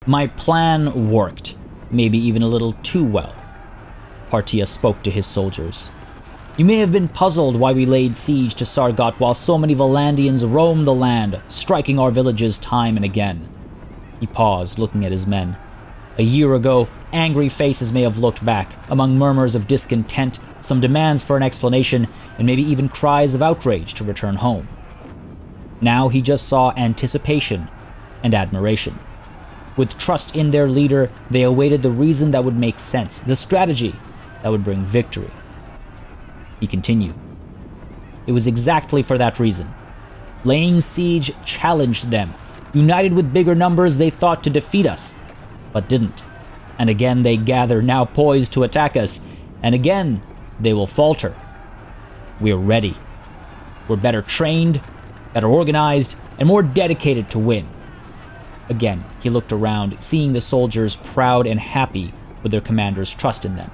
My plan worked, maybe even a little too well. Partia spoke to his soldiers. You may have been puzzled why we laid siege to Sargot while so many Valandians roamed the land, striking our villages time and again. He paused, looking at his men. A year ago, angry faces may have looked back, among murmurs of discontent, some demands for an explanation, and maybe even cries of outrage to return home. Now he just saw anticipation and admiration. With trust in their leader, they awaited the reason that would make sense, the strategy that would bring victory. He continued. It was exactly for that reason. Laying siege challenged them. United with bigger numbers, they thought to defeat us, but didn't. And again they gather, now poised to attack us, and again they will falter. We're ready. We're better trained, better organized, and more dedicated to win. Again, he looked around, seeing the soldiers proud and happy with their commander's trust in them.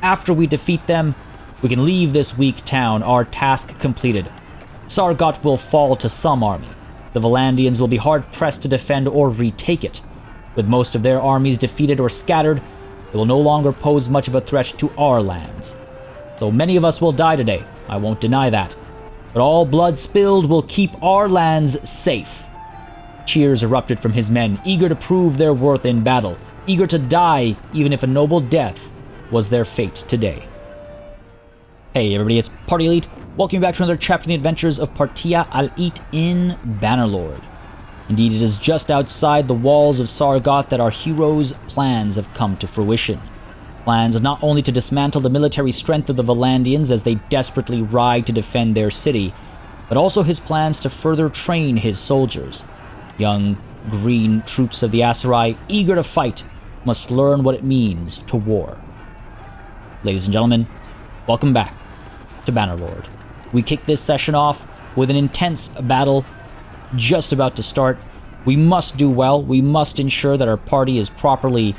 After we defeat them, we can leave this weak town, our task completed. Sargot will fall to some army. The Valandians will be hard-pressed to defend or retake it. With most of their armies defeated or scattered, they will no longer pose much of a threat to our lands. So many of us will die today, I won't deny that. But all blood spilled will keep our lands safe. Cheers erupted from his men, eager to prove their worth in battle, eager to die even if a noble death was their fate today. Hey everybody, it's Party Elite. Welcome back to another chapter in the adventures of Partia Al-Eat in Bannerlord. Indeed, it is just outside the walls of Sargot that our hero's plans have come to fruition. Plans not only to dismantle the military strength of the Valandians as they desperately ride to defend their city, but also his plans to further train his soldiers. Young, green troops of the Aserai, eager to fight, must learn what it means to war. Ladies and gentlemen, welcome back to Bannerlord. We kick this session off with an intense battle just about to start. We must do well. We must ensure that our party is properly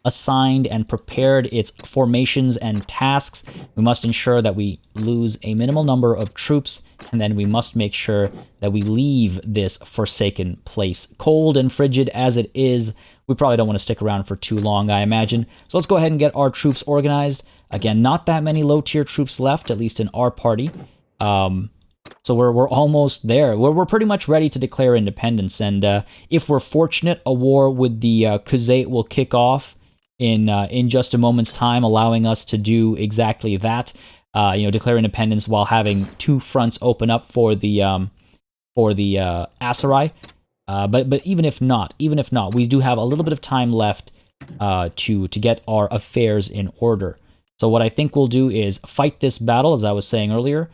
assigned and prepared its formations and tasks. We must ensure that we lose a minimal number of troops, and then we must make sure that we leave this forsaken place. Cold and frigid as it is, we probably don't want to stick around for too long, I imagine. So let's go ahead and get our troops organized. Again, not that many low-tier troops left, at least in our party. So we're almost there. We're pretty much ready to declare independence, and if we're fortunate, a war with the Khuzait will kick off in just a moment's time, allowing us to do exactly that. Declare independence while having two fronts open up for the Aserai. But even if not, we do have a little bit of time left to get our affairs in order. So what I think we'll do is fight this battle, as I was saying earlier.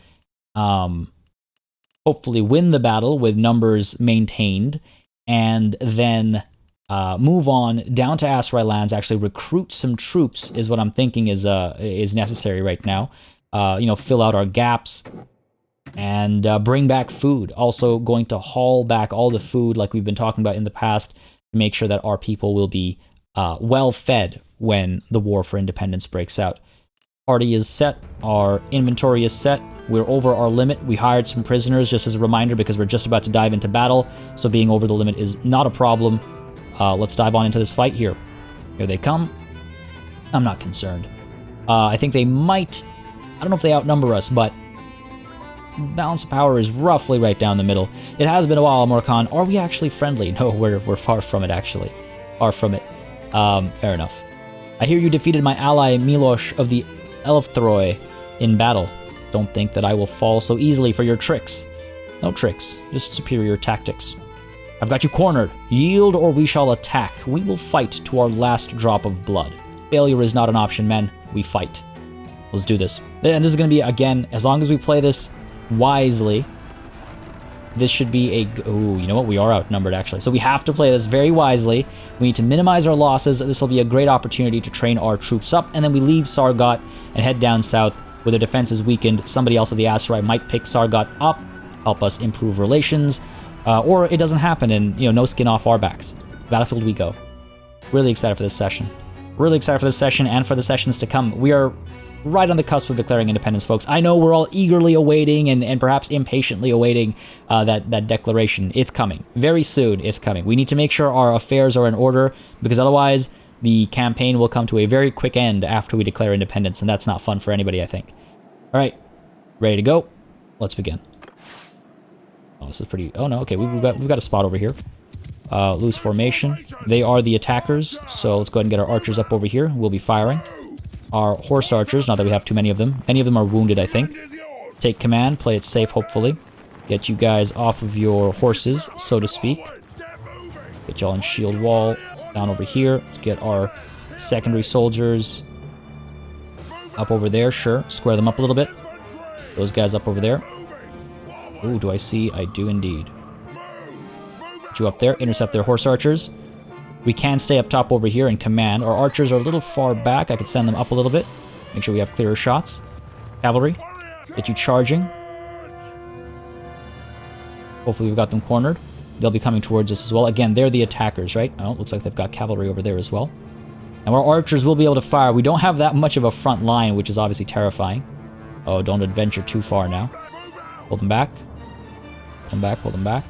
Hopefully win the battle with numbers maintained, and then move on down to Aserai lands. Actually recruit some troops is what I'm thinking is necessary right now. Fill out our gaps and bring back food. Also going to haul back all the food like we've been talking about in the past to make sure that our people will be well fed when the war for independence breaks out. Party is set, our inventory is set, we're over our limit. We hired some prisoners just as a reminder because we're just about to dive into battle, so being over the limit is not a problem. Let's dive on into this fight here. Here they come. I'm not concerned. I think they might, I don't know if they outnumber us, but balance of power is roughly right down the middle. It has been a while, Morkan. Are we actually friendly? No, we're far from it, actually. Far from it. Fair enough. I hear you defeated my ally Milosh of the Elfthroi in battle. Don't think that I will fall so easily for your tricks. No tricks, just superior tactics. I've got you cornered. Yield or we shall attack. We will fight to our last drop of blood. Failure is not an option, men. We fight. Let's do this. And this is going to be, again, as long as we play this wisely, this should be a... Ooh, you know what? We are outnumbered, actually. So we have to play this very wisely. We need to minimize our losses. This will be a great opportunity to train our troops up. And then we leave Sargot and head down south where their defense is weakened. Somebody else of the Aserai might pick Sargot up, help us improve relations. Or it doesn't happen and, no skin off our backs. Battlefield we go. Really excited for this session. Really excited for this session and for the sessions to come. We're right on the cusp of declaring independence, folks. I know we're all eagerly awaiting and perhaps impatiently awaiting that declaration. It's coming. Very soon, it's coming. We need to make sure our affairs are in order, because otherwise the campaign will come to a very quick end after we declare independence, and that's not fun for anybody, I think. All right, ready to go. Let's begin. Oh, this is pretty... Oh, no, okay, we've got a spot over here. Loose formation. They are the attackers, so let's go ahead and get our archers up over here. We'll be firing. Our horse archers, not that we have too many of them. Many of them are wounded, I think. Take command, play it safe, hopefully. Get you guys off of your horses, so to speak. Get y'all in shield wall down over here. Let's get our secondary soldiers up over there, sure. Square them up a little bit. Those guys up over there. Ooh, do I see? I do indeed. Get you up there. Intercept their horse archers. We can stay up top over here and command. Our archers are a little far back. I could send them up a little bit. Make sure we have clearer shots. Cavalry. Get you charging. Hopefully we've got them cornered. They'll be coming towards us as well. Again, they're the attackers, right? Oh, looks like they've got cavalry over there as well. And our archers will be able to fire. We don't have that much of a front line, which is obviously terrifying. Oh, don't adventure too far now. Pull them back. Pull them back, pull them back.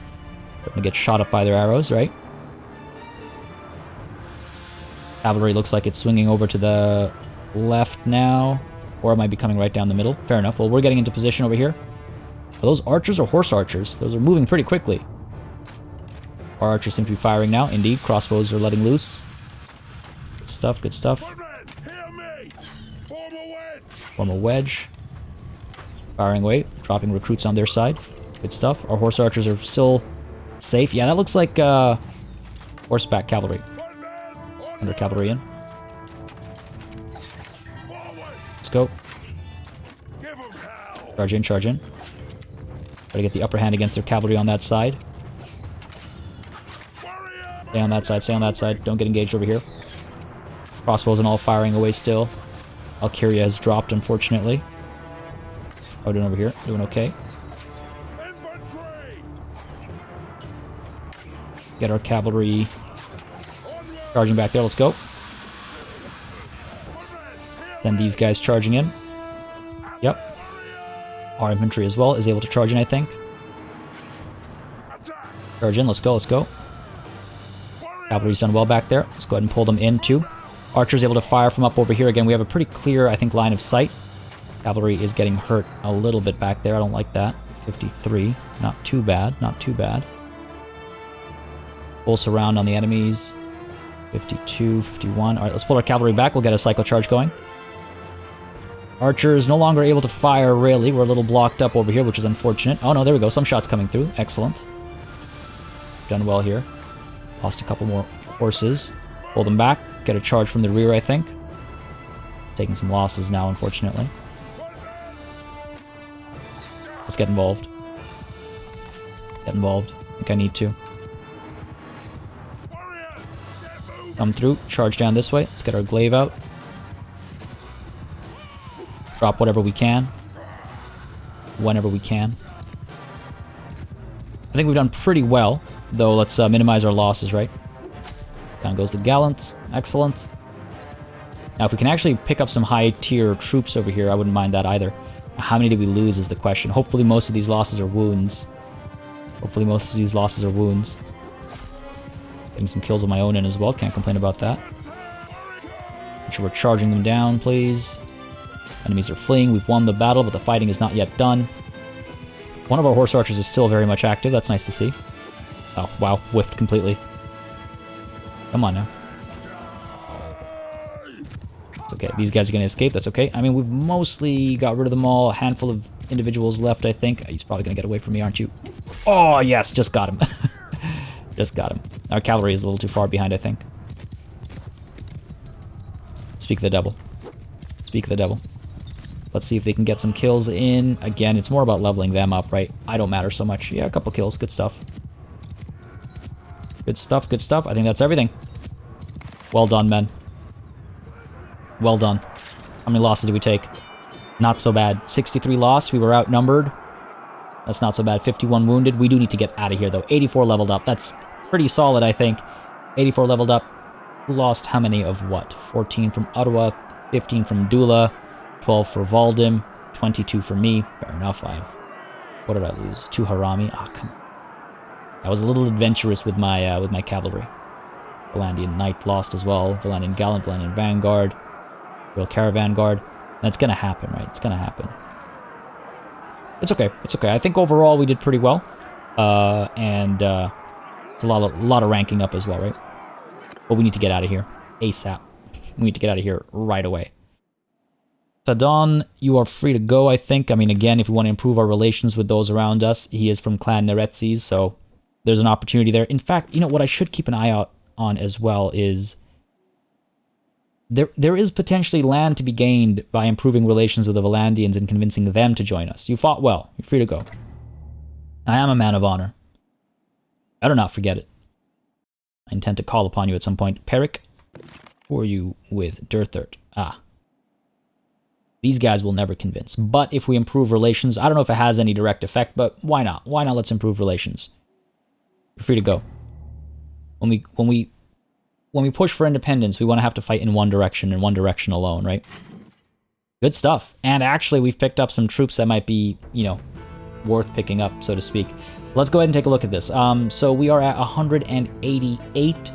They're going to get shot up by their arrows, right? Cavalry looks like it's swinging over to the left now. Or it might be coming right down the middle. Fair enough. Well, we're getting into position over here. Are those archers or horse archers? Those are moving pretty quickly. Our archers seem to be firing now. Indeed, crossbows are letting loose. Good stuff, good stuff. Form a wedge. Firing away. Dropping recruits on their side. Good stuff. Our horse archers are still safe. Yeah, that looks like horseback cavalry. Under cavalry in. Let's go. Charge in, charge in. Try to get the upper hand against their cavalry on that side. Stay on that side, stay on that side. Don't get engaged over here. Crossbows and all firing away still. Valkyria has dropped, unfortunately. How are we doing over here? Doing okay. Get our cavalry charging back there. Let's go. Send these guys charging in. Yep. Our infantry as well is able to charge in, I think. Charge in. Let's go. Let's go. Cavalry's done well back there. Let's go ahead and pull them in too. Archer's able to fire from up over here. Again, we have a pretty clear, I think, line of sight. Cavalry is getting hurt a little bit back there. I don't like that. 53. Not too bad. Not too bad. Full surround on the enemies. 52, 51. Alright, let's pull our cavalry back. We'll get a cycle charge going. Archers no longer able to fire, really. We're a little blocked up over here, which is unfortunate. Oh no, there we go. Some shots coming through. Excellent. Done well here. Lost a couple more horses. Pull them back. Get a charge from the rear, I think. Taking some losses now, unfortunately. Let's get involved. Get involved. I think I need to. Come through. Charge down this way. Let's get our glaive out. Drop whatever we can. Whenever we can. I think we've done pretty well. Though, let's minimize our losses, right? Down goes the gallant. Excellent. Now, if we can actually pick up some high-tier troops over here, I wouldn't mind that either. How many did we lose is the question. Hopefully most of these losses are wounds. Hopefully most of these losses are wounds. Getting some kills of my own in as well. Can't complain about that. Make sure we're charging them down, please. Enemies are fleeing. We've won the battle, but the fighting is not yet done. One of our horse archers is still very much active. That's nice to see. Oh, wow. Whiffed completely. Come on now. It's okay. These guys are going to escape. That's okay. I mean, we've mostly got rid of them all. A handful of individuals left, I think. He's probably going to get away from me, aren't you? Oh, yes. Just got him. Just got him. Our cavalry is a little too far behind, I think. Speak of the devil. Speak of the devil. Let's see if they can get some kills in. Again, it's more about leveling them up, right? I don't matter so much. Yeah, a couple kills. Good stuff. Good stuff, good stuff. I think that's everything. Well done, men. Well done. How many losses did we take? Not so bad. 63 lost. We were outnumbered. That's not so bad. 51 wounded. We do need to get out of here, though. 84 leveled up. That's pretty solid, I think. 84 leveled up. Who lost how many of what? 14 from Ottawa, 15 from Dula, 12 for Valdim, 22 for me. Fair enough. What did I lose? 2 Harami. Ah, come on. I was a little adventurous with my cavalry. Valandian Knight lost as well. Valandian Gallant, Valandian Vanguard, Royal Caravan Guard. That's gonna happen, right? It's gonna happen. It's okay. It's okay. I think overall we did pretty well. And it's a lot of ranking up as well, right? But we need to get out of here ASAP. We need to get out of here right away. Tadon, you are free to go, I think. I mean, again, if we want to improve our relations with those around us, he is from Clan Neretzes, so there's an opportunity there. In fact, you know, what I should keep an eye out on as well is there is potentially land to be gained by improving relations with the Valandians and convincing them to join us. You fought well. You're free to go. I am a man of honor. Better not forget it. I intend to call upon you at some point. Peric, who are you with? Dirthert. Ah. These guys will never convince. But if we improve relations, I don't know if it has any direct effect, but why not? Why not let's improve relations? You're free to go. When we push for independence, we want to have to fight in one direction and one direction alone, right? Good stuff. And actually, we've picked up some troops that might be, you know, worth picking up, so to speak. Let's go ahead and take a look at this. So we are at 188.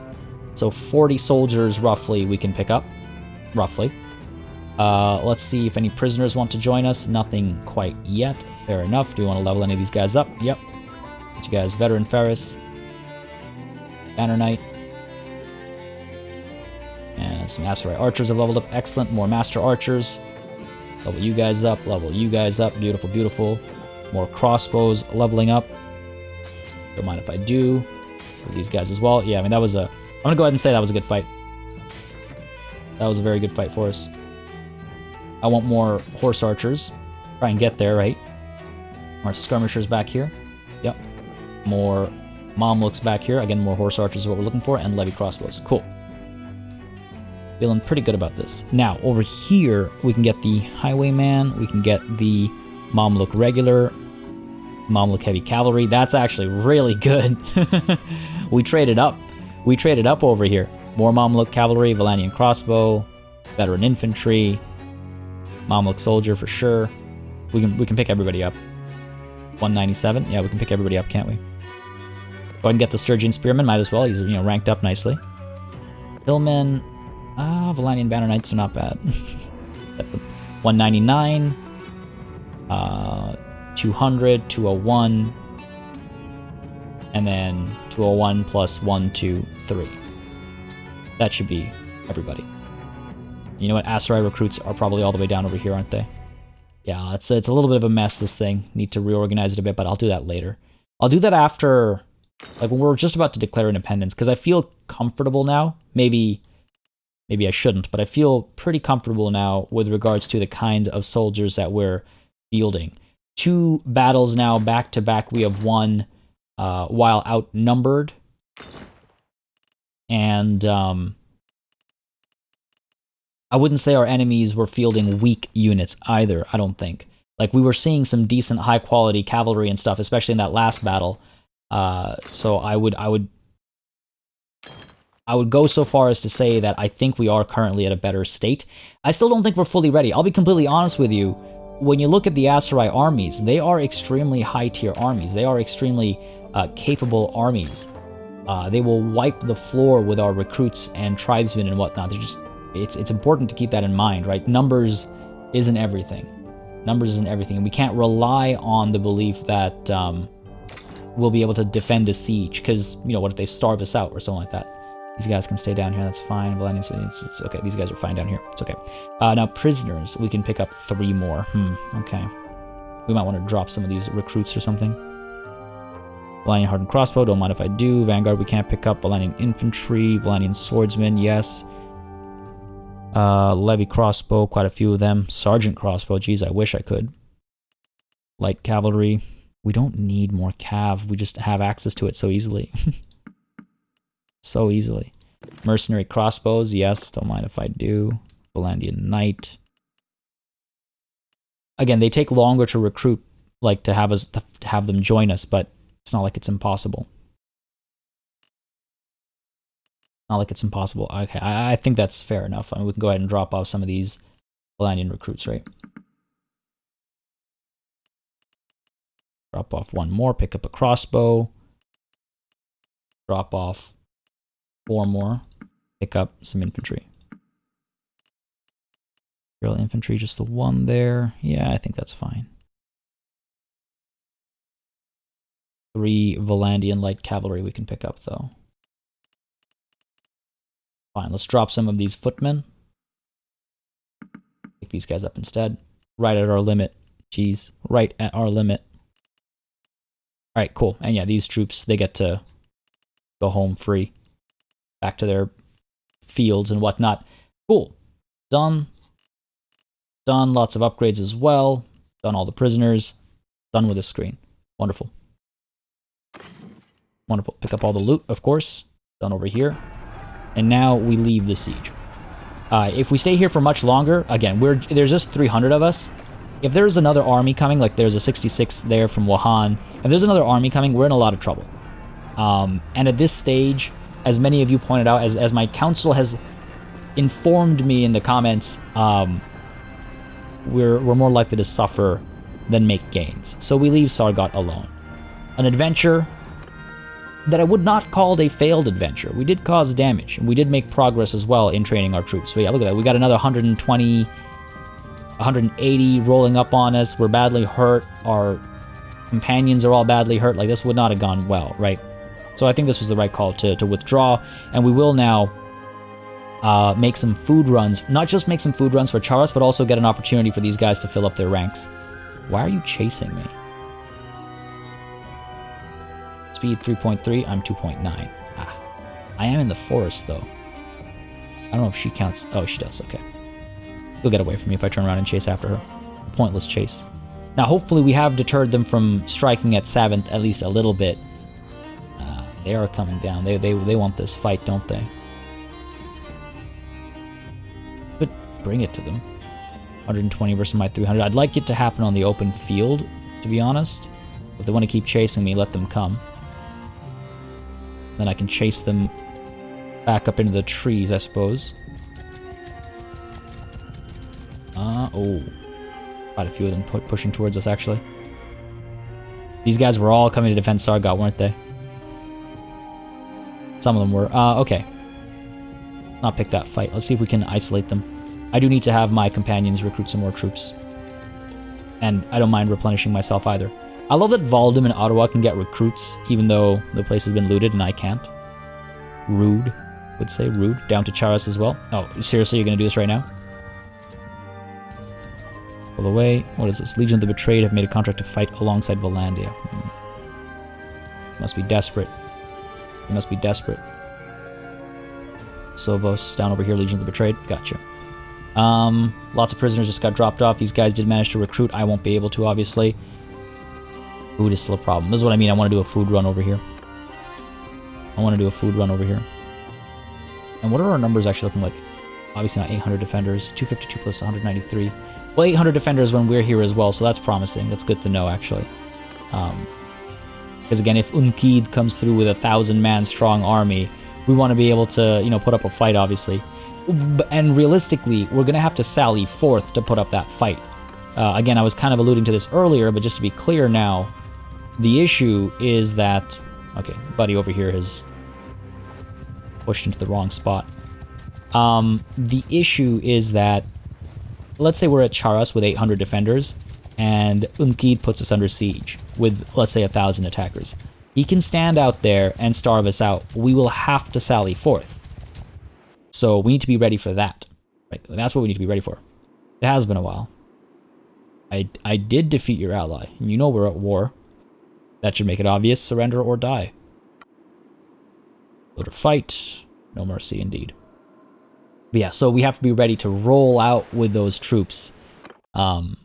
So 40 soldiers, roughly, we can pick up. Roughly. Let's see if any prisoners want to join us. Nothing quite yet. Fair enough. Do we want to level any of these guys up? Yep. Get you guys Veteran Ferris. Banner Knight. And some Aserai archers have leveled up. Excellent. More Master Archers. Level you guys up. Level you guys up. Beautiful, beautiful. More crossbows leveling up. Don't mind if I do. For these guys as well. Yeah, I mean, that was a... I'm going to go ahead and say that was a good fight. That was a very good fight for us. I want more horse archers. Try and get there, right? More skirmishers back here. Yep. More Mamluks back here. Again, more horse archers is what we're looking for. And levy crossbows. Cool. Feeling pretty good about this. Now, over here, we can get the Highwayman. We can get the Mamluk regular. Mamluk heavy cavalry. That's actually really good. We traded up. We traded up over here. More Mamluk cavalry, Valandian crossbow, veteran infantry, Mamluk soldier for sure. We can pick everybody up. 197. Yeah, we can pick everybody up, can't we? Go ahead and get the Sturgian Spearman. Might as well. He's, you know, ranked up nicely. Hillmen. Valandian Banner Knights are not bad. 199. 200, 201. And then 201 plus 1, 2, 3. That should be everybody. You know what? Aserai recruits are probably all the way down over here, aren't they? Yeah, it's a little bit of a mess, this thing. Need to reorganize it a bit, but I'll do that later. I'll do that after, like, when we're just about to declare independence, because I feel comfortable now. Maybe I shouldn't, but I feel pretty comfortable now with regards to the kind of soldiers that we're fielding. 2 battles now, back-to-back, we have won while outnumbered. And I wouldn't say our enemies were fielding weak units either, I don't think. Like, we were seeing some decent high-quality cavalry and stuff, especially in that last battle. So I would go so far as to say that I think we are currently at a better state. I still don't think we're fully ready. I'll be completely honest with you. When you look at the Aserai armies, they are extremely high-tier armies. They are extremely capable armies. They will wipe the floor with our recruits and tribesmen and whatnot. They're just, it's important to keep that in mind, right? Numbers isn't everything. Numbers isn't everything. And we can't rely on the belief that we'll be able to defend a siege, because, you know, what if they starve us out or something like that? These guys can stay down here, that's fine. It's okay, these guys are fine down here, it's okay. Now, prisoners, we can pick up 3 more. Okay. We might want to drop some of these recruits or something. Valandian hardened crossbow, don't mind if I do. Vanguard, we can't pick up. Valandian infantry, Valandian swordsmen, yes. Levy crossbow, quite a few of them. Sergeant crossbow, geez, I wish I could. Light cavalry, we don't need more cav, we just have access to it so easily. So easily. Mercenary crossbows, yes, don't mind if I do. Valandian knight. Again, they take longer to recruit, like to have them join us, but it's not like it's impossible. Not like it's impossible. Okay, I think that's fair enough. I mean, we can go ahead and drop off some of these Valandian recruits, right? Drop off one more, pick up a crossbow. Drop off 4 more, pick up some infantry. Real infantry, just the 1 there. Yeah, I think that's fine. 3 Valandian light cavalry we can pick up, though. Fine, let's drop some of these footmen. Pick these guys up instead. Right at our limit. Jeez, right at our limit. Alright, cool. And yeah, these troops, they get to go home free. Back to their fields and whatnot. Cool. Done. Done. Lots of upgrades as well. Done all the prisoners. Done with the screen. Wonderful. Wonderful. Pick up all the loot, of course. Done over here. And now we leave the siege. If we stay here for much longer, again, there's just 300 of us. If there's another army coming, like there's a 66 there from Wuhan, if there's another army coming, we're in a lot of trouble. And at this stage, as many of you pointed out, as my council has informed me in the comments, we're more likely to suffer than make gains. So we leave Sargot alone. An adventure that I would not call a failed adventure. We did cause damage, and we did make progress as well in training our troops. But yeah, look at that. We got another 120, 180 rolling up on us. We're badly hurt. Our companions are all badly hurt. Like, this would not have gone well, right? So I think this was the right call to withdraw, and we will now make some food runs. Not just make some food runs for Charas, but also get an opportunity for these guys to fill up their ranks. Why are you chasing me? Speed 3.3, I'm 2.9. Ah, I am in the forest, though. I don't know if she counts. Oh, she does, okay. She'll get away from me if I turn around and chase after her. A pointless chase. Now, hopefully we have deterred them from striking at Savant at least a little bit. They are coming down. They want this fight, don't they? But bring it to them. 120 versus my 300. I'd like it to happen on the open field, to be honest. If they want to keep chasing me, let them come. Then I can chase them back up into the trees, I suppose. Oh. Quite a few of them pushing towards us, actually. These guys were all coming to defend Sargot, weren't they? Some of them were. Okay. Not pick that fight. Let's see if we can isolate them. I do need to have my companions recruit some more troops. And I don't mind replenishing myself either. I love that Valdem and Ottawa can get recruits, even though the place has been looted and I can't. Rude. Would say rude. Down to Charas as well. Oh, seriously, you're going to do this right now? Pull away. What is this? Legion of the Betrayed have made a contract to fight alongside Valandia. Must be desperate. They must be desperate. Sovos down over here, Legion of the Betrayed. Gotcha. Lots of prisoners just got dropped off. These guys did manage to recruit. I won't be able to, obviously. Food is still a problem. This is what I mean. I want to do a food run over here. And what are our numbers actually looking like? Obviously not 800 defenders. 252 plus 193. Well, 800 defenders when we're here as well, so that's promising. That's good to know, actually. Because again, if Unkid comes through with a 1,000-man strong army, we want to be able to, you know, put up a fight, obviously. And realistically, we're going to have to sally forth to put up that fight. Again, I was kind of alluding to this earlier, but just to be clear now, the issue is that... Okay, buddy over here has pushed into the wrong spot. The issue is that, let's say we're at Charas with 800 defenders, and Unkid puts us under siege with, let's say, 1,000 attackers. He can stand out there and starve us out. We will have to sally forth. So we need to be ready for that. Right? That's what we need to be ready for. It has been a while. I did defeat your ally, and you know we're at war. That should make it obvious. Surrender or die. Go to fight. No mercy, indeed. But yeah, so we have to be ready to roll out with those troops to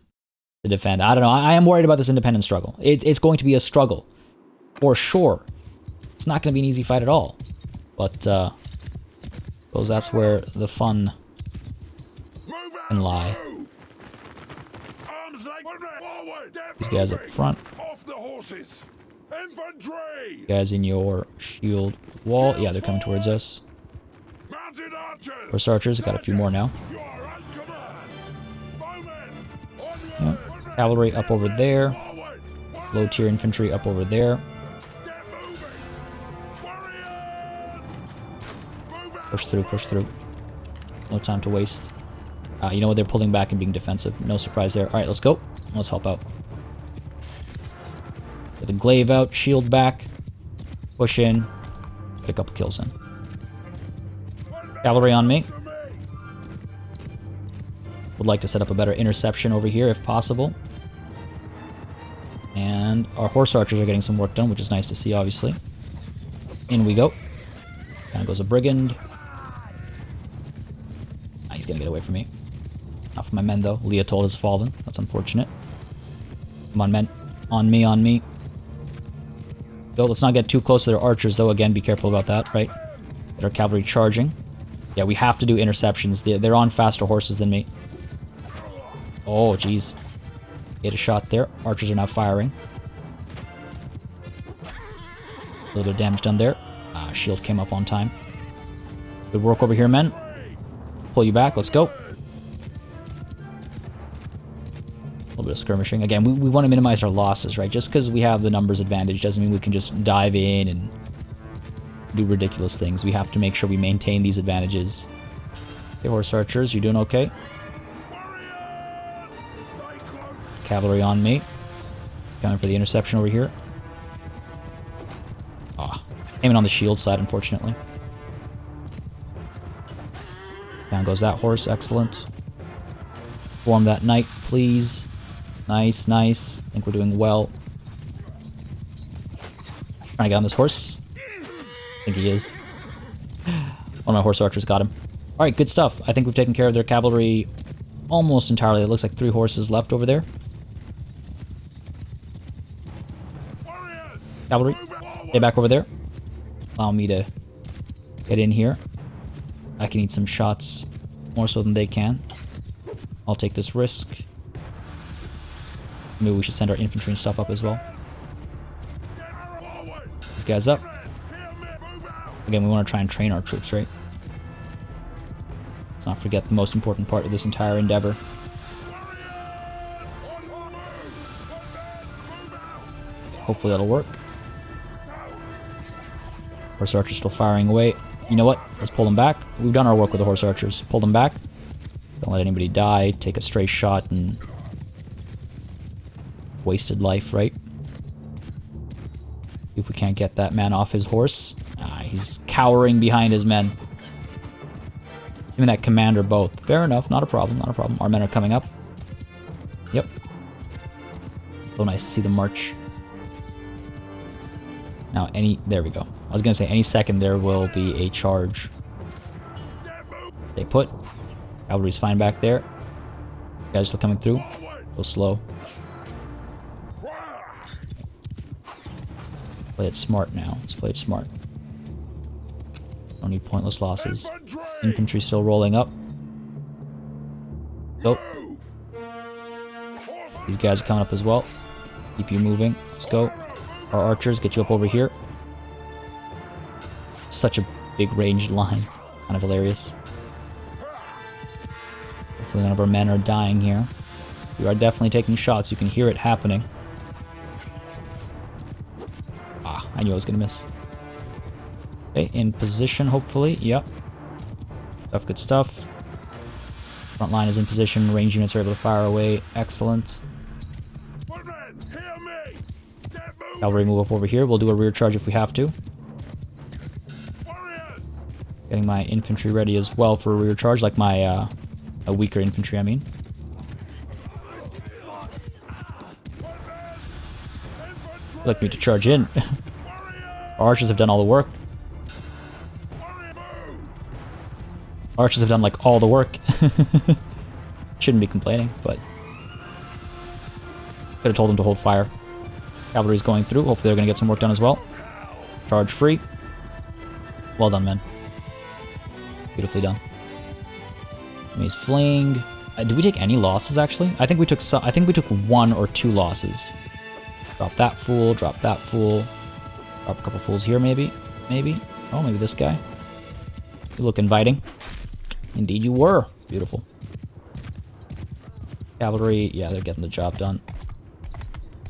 defend. I don't know. I am worried about this independence struggle. It's going to be a struggle. For sure. It's not going to be an easy fight at all. But, I suppose that's where the fun can lie. These guys up front. Guys in your shield wall. Yeah, they're coming towards us. Horse archers, got a few more now. Cavalry up over there. Low tier infantry up over there. Push through, push through. No time to waste. You know what? They're pulling back and being defensive. No surprise there. Alright, let's go. Let's help out. Get the glaive out, shield back. Push in. Get a couple kills in. Cavalry on me. Would like to set up a better interception over here if possible. And our horse archers are getting some work done, which is nice to see, obviously. In we go. Down goes a brigand. He's gonna get away from me. Not for my men, though. Leotold has fallen. That's unfortunate. Come on, men. On me, on me. Go, let's not get too close to their archers, though. Again, be careful about that, right? Get our cavalry charging. Yeah, we have to do interceptions. They're on faster horses than me. Oh, jeez. Get a shot there. Archers are now firing. A little bit of damage done there. Shield came up on time. Good work over here, men. Pull you back. Let's go. A little bit of skirmishing. Again, we want to minimize our losses, right? Just because we have the numbers advantage doesn't mean we can just dive in and do ridiculous things. We have to make sure we maintain these advantages. Okay, horse archers, you doing okay? Cavalry on me. Coming for the interception over here. Aiming on the shield side, unfortunately. Down goes that horse. Excellent. Form that knight, please. Nice, nice. I think we're doing well. Trying to get on this horse. I think he is. One of my horse archers got him. Alright, good stuff. I think we've taken care of their cavalry almost entirely. It looks like 3 horses left over there. Cavalry, stay back over there. Allow me to get in here. I can eat some shots more so than they can. I'll take this risk. Maybe we should send our infantry and stuff up as well. These guys up. Again, we want to try and train our troops, right? Let's not forget the most important part of this entire endeavor. Hopefully that'll work. Horse archers still firing away. You know what? Let's pull them back. We've done our work with the horse archers. Pull them back. Don't let anybody die. Take a stray shot and... wasted life, right? See if we can't get that man off his horse. He's cowering behind his men. Even that commander both. Fair enough. Not a problem. Not a problem. Our men are coming up. Yep. So nice to see them march. Now, there we go. I was going to say any second there will be a charge. Stay put. Cavalry's fine back there. Guys still coming through. Go slow. Play it smart now. Let's play it smart. Don't need pointless losses. Infantry still rolling up. Go. These guys are coming up as well. Keep you moving. Let's go. Our archers, get you up over here. Such a big ranged line. Kind of hilarious. Hopefully none of our men are dying here. We are definitely taking shots. You can hear it happening. I knew I was going to miss. Okay, in position, hopefully. Yep. Stuff, good stuff. Front line is in position. Range units are able to fire away. Excellent. Cavalry move up over here. We'll do a rear charge if we have to. Getting my infantry ready as well for a rear charge, like my a weaker infantry, I mean. Like me to charge in. Our archers have done all the work. Archers have done like all the work. Shouldn't be complaining, but could have told them to hold fire. Cavalry's going through. Hopefully they're going to get some work done as well. Charge free. Well done, men. Beautifully done. He's fleeing. Did we take any losses, actually? I think we took 1 or 2 losses. Drop that fool. Drop that fool. Drop a couple fools here, maybe. Maybe. Oh, maybe this guy. You look inviting. Indeed you were. Beautiful. Cavalry, yeah, they're getting the job done.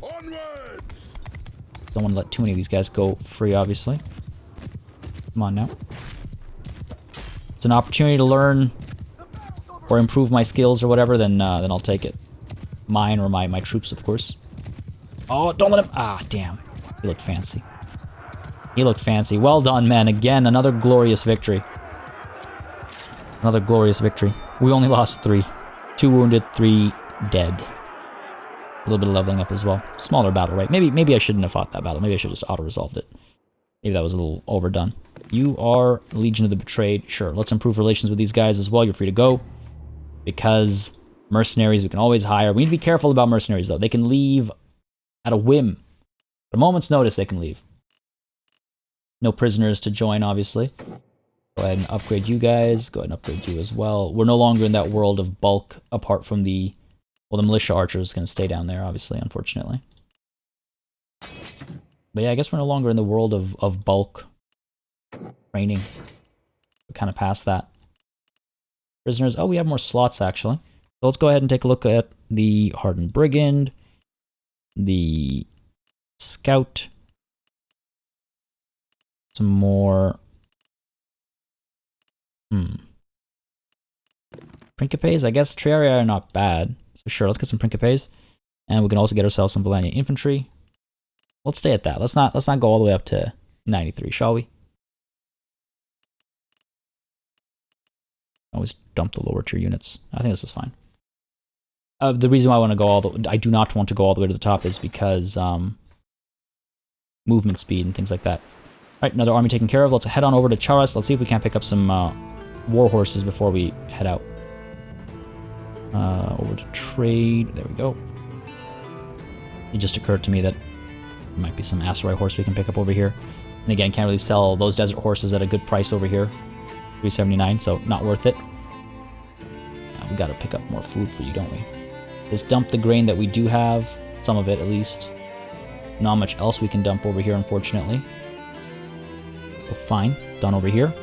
Onwards! Don't want to let too many of these guys go free, obviously. Come on now. It's an opportunity to learn or improve my skills or whatever, then I'll take it. Mine or my troops, of course. Oh, don't let him... Ah, damn. He looked fancy. He looked fancy. Well done, man. Again, another glorious victory. Another glorious victory. We only lost 3. 2 wounded, 3 dead. A little bit of leveling up as well. Smaller battle, right? Maybe I shouldn't have fought that battle. Maybe I should have just auto-resolved it. Maybe that was a little overdone. You are Legion of the Betrayed. Sure, let's improve relations with these guys as well. You're free to go. Because mercenaries we can always hire. We need to be careful about mercenaries, though. They can leave at a whim. At a moment's notice, they can leave. No prisoners to join, obviously. Go ahead and upgrade you guys. Go ahead and upgrade you as well. We're no longer in that world of bulk, apart from the... Well, the militia archer is going to stay down there, obviously, unfortunately. But yeah, I guess we're no longer in the world of bulk training. We're kind of past that. Prisoners. Oh, we have more slots, actually. So let's go ahead and take a look at the Hardened Brigand. The Scout. Some more... Principes, I guess Triarii are not bad. So sure, let's get some Principes. And we can also get ourselves some Valania infantry. Let's stay at that. Let's not go all the way up to 93, shall we? Always dump the lower tier units. I think this is fine. The reason why I want to go I do not want to go all the way to the top is because movement speed and things like that. Alright, another army taken care of. Let's head on over to Charas. Let's see if we can't pick up some war horses before we head out. Over to trade. There we go. It just occurred to me that there might be some Aserai horse we can pick up over here. And again, can't really sell those desert horses at a good price over here. 379, so not worth it. We gotta pick up more food for you, don't we? Just dump the grain that we do have. Some of it, at least. Not much else we can dump over here, unfortunately. So fine. Done over here.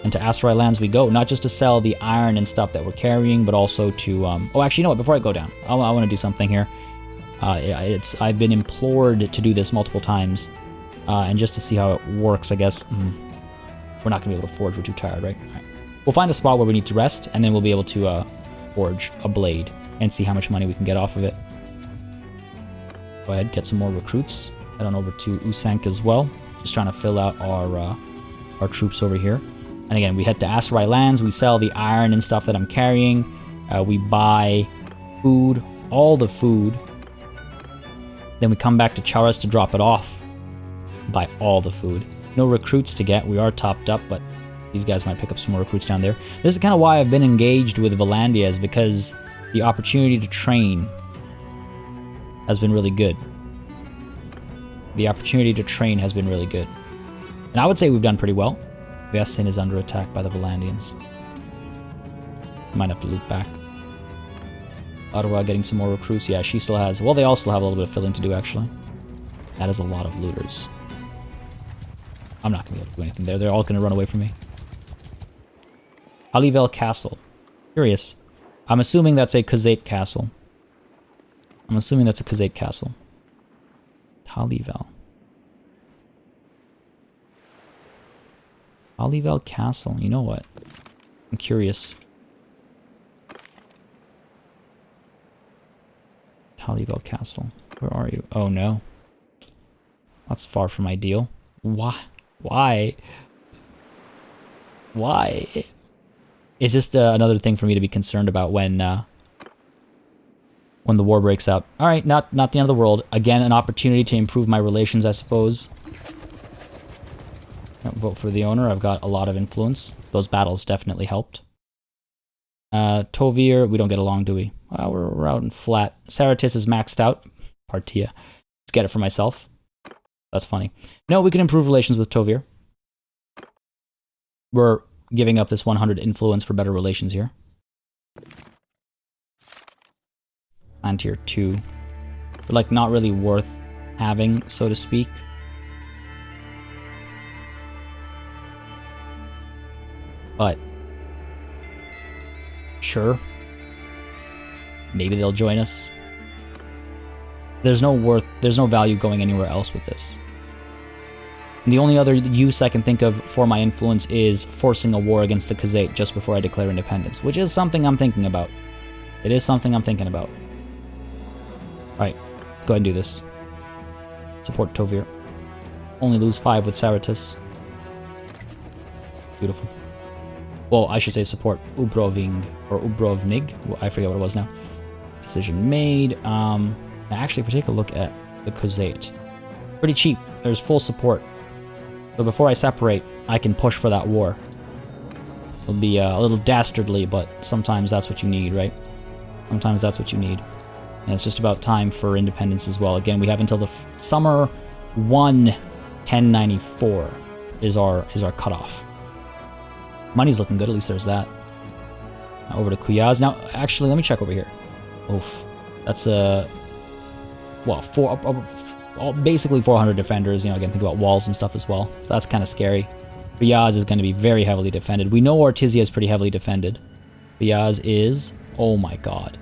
And to Aserai lands we go. Not just to sell the iron and stuff that we're carrying, but also to... Oh, actually, you know what? Before I go down, I want to do something here. I've been implored to do this multiple times. And just to see how it works, I guess... We're not going to be able to forge. We're too tired, right? All right? We'll find a spot where we need to rest, and then we'll be able to forge a blade and see how much money we can get off of it. Go ahead, get some more recruits. Head on over to Usank as well. Just trying to fill out our troops over here. And again, we head to Aserai lands. We sell the iron and stuff that I'm carrying. We buy food, all the food. Then we come back to Charas to drop it off. Buy all the food. No recruits to get. We are topped up, but these guys might pick up some more recruits down there. This is kind of why I've been engaged with Valandia, is because the opportunity to train has been really good. The opportunity to train has been really good. And I would say we've done pretty well. Vestin is under attack by the Valandians. Might have to loop back. Ottawa getting some more recruits. Yeah, she still has... Well, they all still have a little bit of filling to do, actually. That is a lot of looters. I'm not going to be able to do anything there. They're all going to run away from me. Alivel Castle. Curious. I'm assuming that's a Khuzait castle. Talivel. Alivel Castle. You know what? I'm curious. Talivel Castle. Where are you? Oh, no. That's far from ideal. Why? Why? It's just another thing for me to be concerned about when the war breaks out. All right, not the end of the world. Again, an opportunity to improve my relations, I suppose. Don't vote for the owner. I've got a lot of influence. Those battles definitely helped. Tovir, we don't get along, do we? We're out in flat. Saratis is maxed out. Partia. Let's get it for myself. That's funny. No, we can improve relations with Tovir. We're giving up this 100 influence for better relations here. And tier 2. But like not really worth having, so to speak. But sure. Maybe they'll join us. There's no value going anywhere else with this. And the only other use I can think of for my influence is forcing a war against the Khuzait just before I declare independence, which is something I'm thinking about. It is something I'm thinking about. Alright, let's go ahead and do this. Support Tovir. Only lose 5 with Saratus. Beautiful. Well, I should say support Ubroving, or Ubrovnig. I forget what it was now. Decision made. Actually, if we take a look at the Khuzait, pretty cheap. There's full support. So before I separate, I can push for that war. It'll be a little dastardly, but sometimes that's what you need, right? Sometimes that's what you need. And it's just about time for independence as well. Again, we have until the summer 1094 is our cutoff. Money's looking good, at least there's that. Now over to Kuyaz. Now, actually, let me check over here. Oof. That's basically 400 defenders. You know, again, think about walls and stuff as well. So that's kind of scary. Kuyaz is going to be very heavily defended. We know Ortizia is pretty heavily defended. Kuyaz is, oh my god,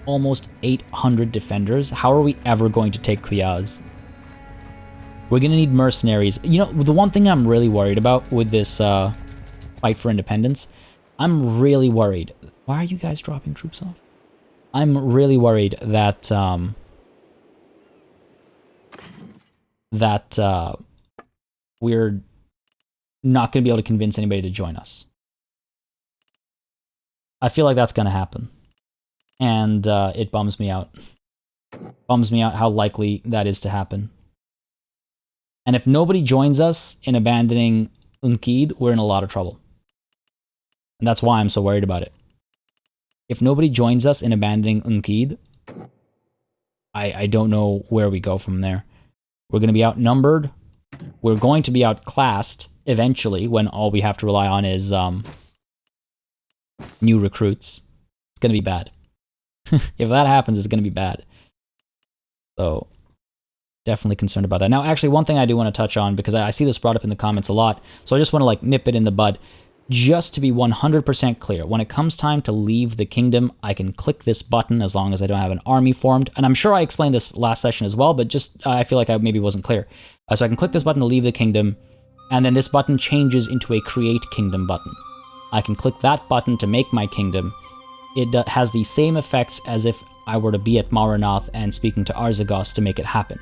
almost 800 defenders. How are we ever going to take Kuyaz? We're going to need mercenaries. You know, the one thing I'm really worried about with this fight for independence, I'm really worried. Why are you guys dropping troops off? I'm really worried that we're not going to be able to convince anybody to join us. I feel like that's going to happen. And it bums me out. Bums me out how likely that is to happen. And if nobody joins us in abandoning Unkid, we're in a lot of trouble. And that's why I'm so worried about it. If nobody joins us in abandoning Unkid, I don't know where we go from there. We're going to be outnumbered. We're going to be outclassed eventually when all we have to rely on is new recruits. It's going to be bad. If that happens, it's going to be bad. So, definitely concerned about that. Now, actually, one thing I do want to touch on, because I see this brought up in the comments a lot, so I just want to like nip it in the bud. Just to be 100% clear, when it comes time to leave the kingdom, I can click this button as long as I don't have an army formed. And I'm sure I explained this last session as well, but just I feel like I maybe wasn't clear. So I can click this button to leave the kingdom, and then this button changes into a create kingdom button. I can click that button to make my kingdom. It has the same effects as if I were to be at Maranath and speaking to Arzagos to make it happen.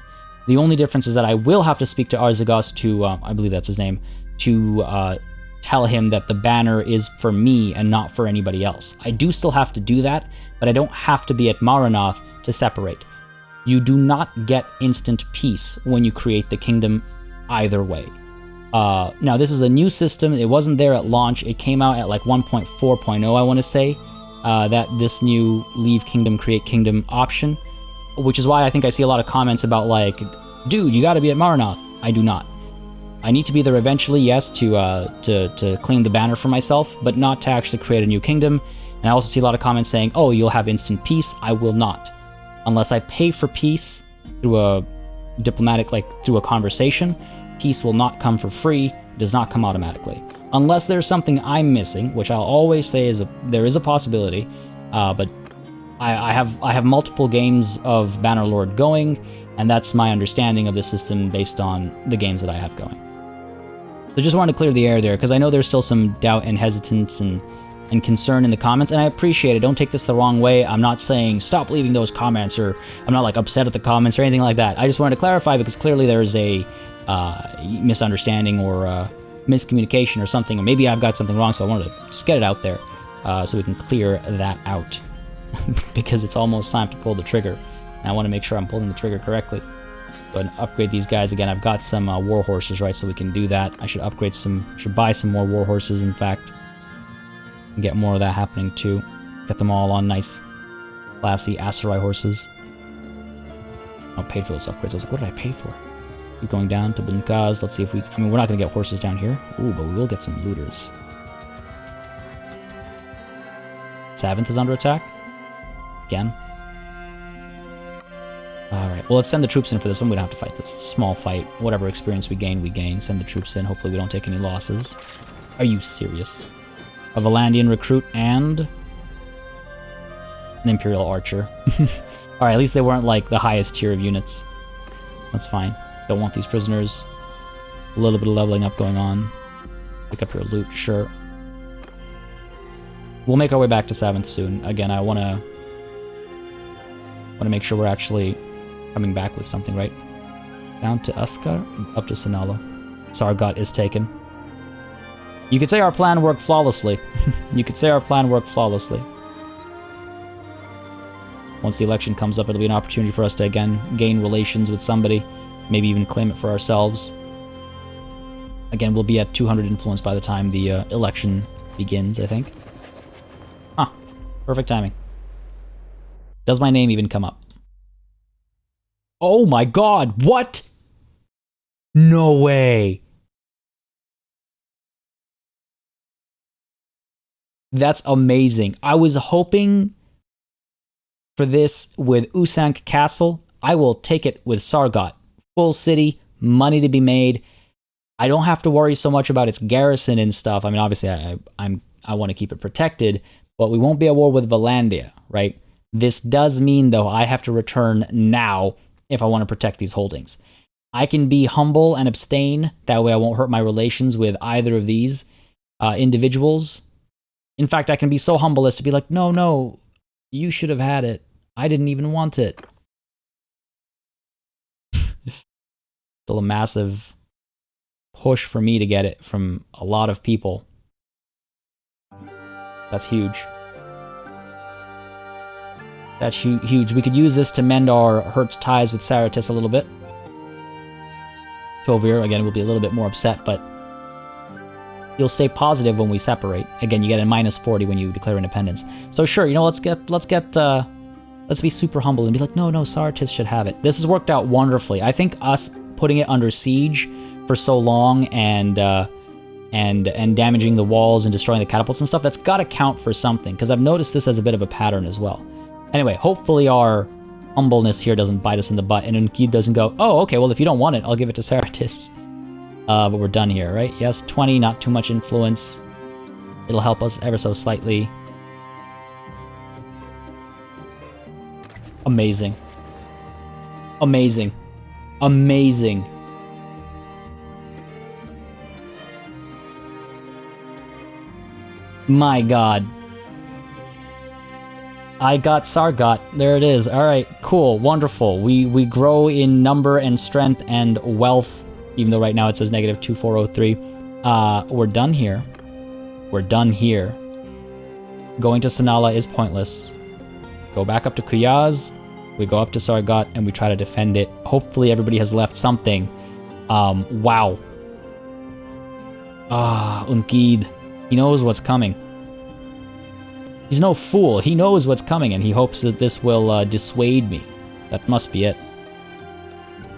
The only difference is that I will have to speak to Arzagos to, I believe that's his name, to tell him that the banner is for me and not for anybody else. I do still have to do that, but I don't have to be at Maranath to separate. You do not get instant peace when you create the kingdom either way. Now, this is a new system. It wasn't there at launch. It came out at like 1.4.0, I want to say, that this new leave kingdom, create kingdom option, which is why I think I see a lot of comments about like, dude, you got to be at Maranath. I do not. I need to be there eventually, yes, to claim the banner for myself, but not to actually create a new kingdom. And I also see a lot of comments saying, oh, you'll have instant peace. I will not. Unless I pay for peace through a diplomatic, like through a conversation, peace will not come for free, it does not come automatically. Unless there's something I'm missing, which I'll always say there is a possibility, but I have multiple games of Bannerlord going, and that's my understanding of the system based on the games that I have going. So just wanted to clear the air there, because I know there's still some doubt and hesitance and concern in the comments, and I appreciate it. Don't take this the wrong way. I'm not saying stop leaving those comments, or I'm not like upset at the comments or anything like that. I just wanted to clarify, because clearly there's a misunderstanding or miscommunication or something, or maybe I've got something wrong, so I wanted to just get it out there so we can clear that out. Because it's almost time to pull the trigger, and I want to make sure I'm pulling the trigger correctly. Go ahead and upgrade these guys again. I've got some war horses, right, so we can do that. I should buy some more war horses, in fact, and get more of that happening too. Get them all on nice, classy Aserai horses. I paid for those upgrades. I was like, what did I pay for? Keep going down to Bunkaz. Let's see if we... I mean, we're not going to get horses down here. Ooh, but we will get some looters. 7th is under attack. Again. Alright, well, let's send the troops in for this one. We don't have to fight this small fight. Whatever experience we gain, we gain. Send the troops in. Hopefully we don't take any losses. Are you serious? A Valandian recruit and... An Imperial Archer. Alright, at least they weren't like the highest tier of units. That's fine. Don't want these prisoners. A little bit of leveling up going on. Pick up your loot, sure. We'll make our way back to 7th soon. Again, I want to make sure we're actually coming back with something, right? Down to Uskar, up to Sinala. Sargot is taken. You could say our plan worked flawlessly. You could say our plan worked flawlessly. Once the election comes up, it'll be an opportunity for us to, again, gain relations with somebody. Maybe even claim it for ourselves. Again, we'll be at 200 influence by the time the election begins, I think. Huh. Perfect timing. Does my name even come up? Oh my god, what? No way. That's amazing. I was hoping for this with Usank Castle. I will take it with Sargot. Full city, money to be made. I don't have to worry so much about its garrison and stuff. I mean, obviously, I want to keep it protected, but we won't be at war with Valandia, right? This does mean, though, I have to return now if I want to protect these holdings. I can be humble and abstain. That way I won't hurt my relations with either of these individuals. In fact, I can be so humble as to be like, no, you should have had it. I didn't even want it. Still a massive push for me to get it from a lot of people. That's huge. That's huge. We could use this to mend our hurt ties with Saratis a little bit. Tovir, again, will be a little bit more upset, but you'll stay positive when we separate. Again, you get a -40 when you declare independence. So sure, you know, let's be super humble and be like, no, Saratis should have it. This has worked out wonderfully. I think us putting it under siege for so long and damaging the walls and destroying the catapults and stuff, that's got to count for something, because I've noticed this as a bit of a pattern as well. Anyway, hopefully our humbleness here doesn't bite us in the butt, and Unkid doesn't go, oh, okay, well, if you don't want it, I'll give it to Saratis. But we're done here, right? Yes, 20, not too much influence. It'll help us ever so slightly. Amazing. Amazing. Amazing. My god. I got Sargot. There it is. Alright, cool, wonderful. We grow in number and strength and wealth, even though right now it says -2403. We're done here. We're done here. Going to Sinala is pointless. Go back up to Kuyaz, we go up to Sargot, and we try to defend it. Hopefully everybody has left something. Wow. Unkid. He knows what's coming. He's no fool. He knows what's coming, and he hopes that this will dissuade me. That must be it.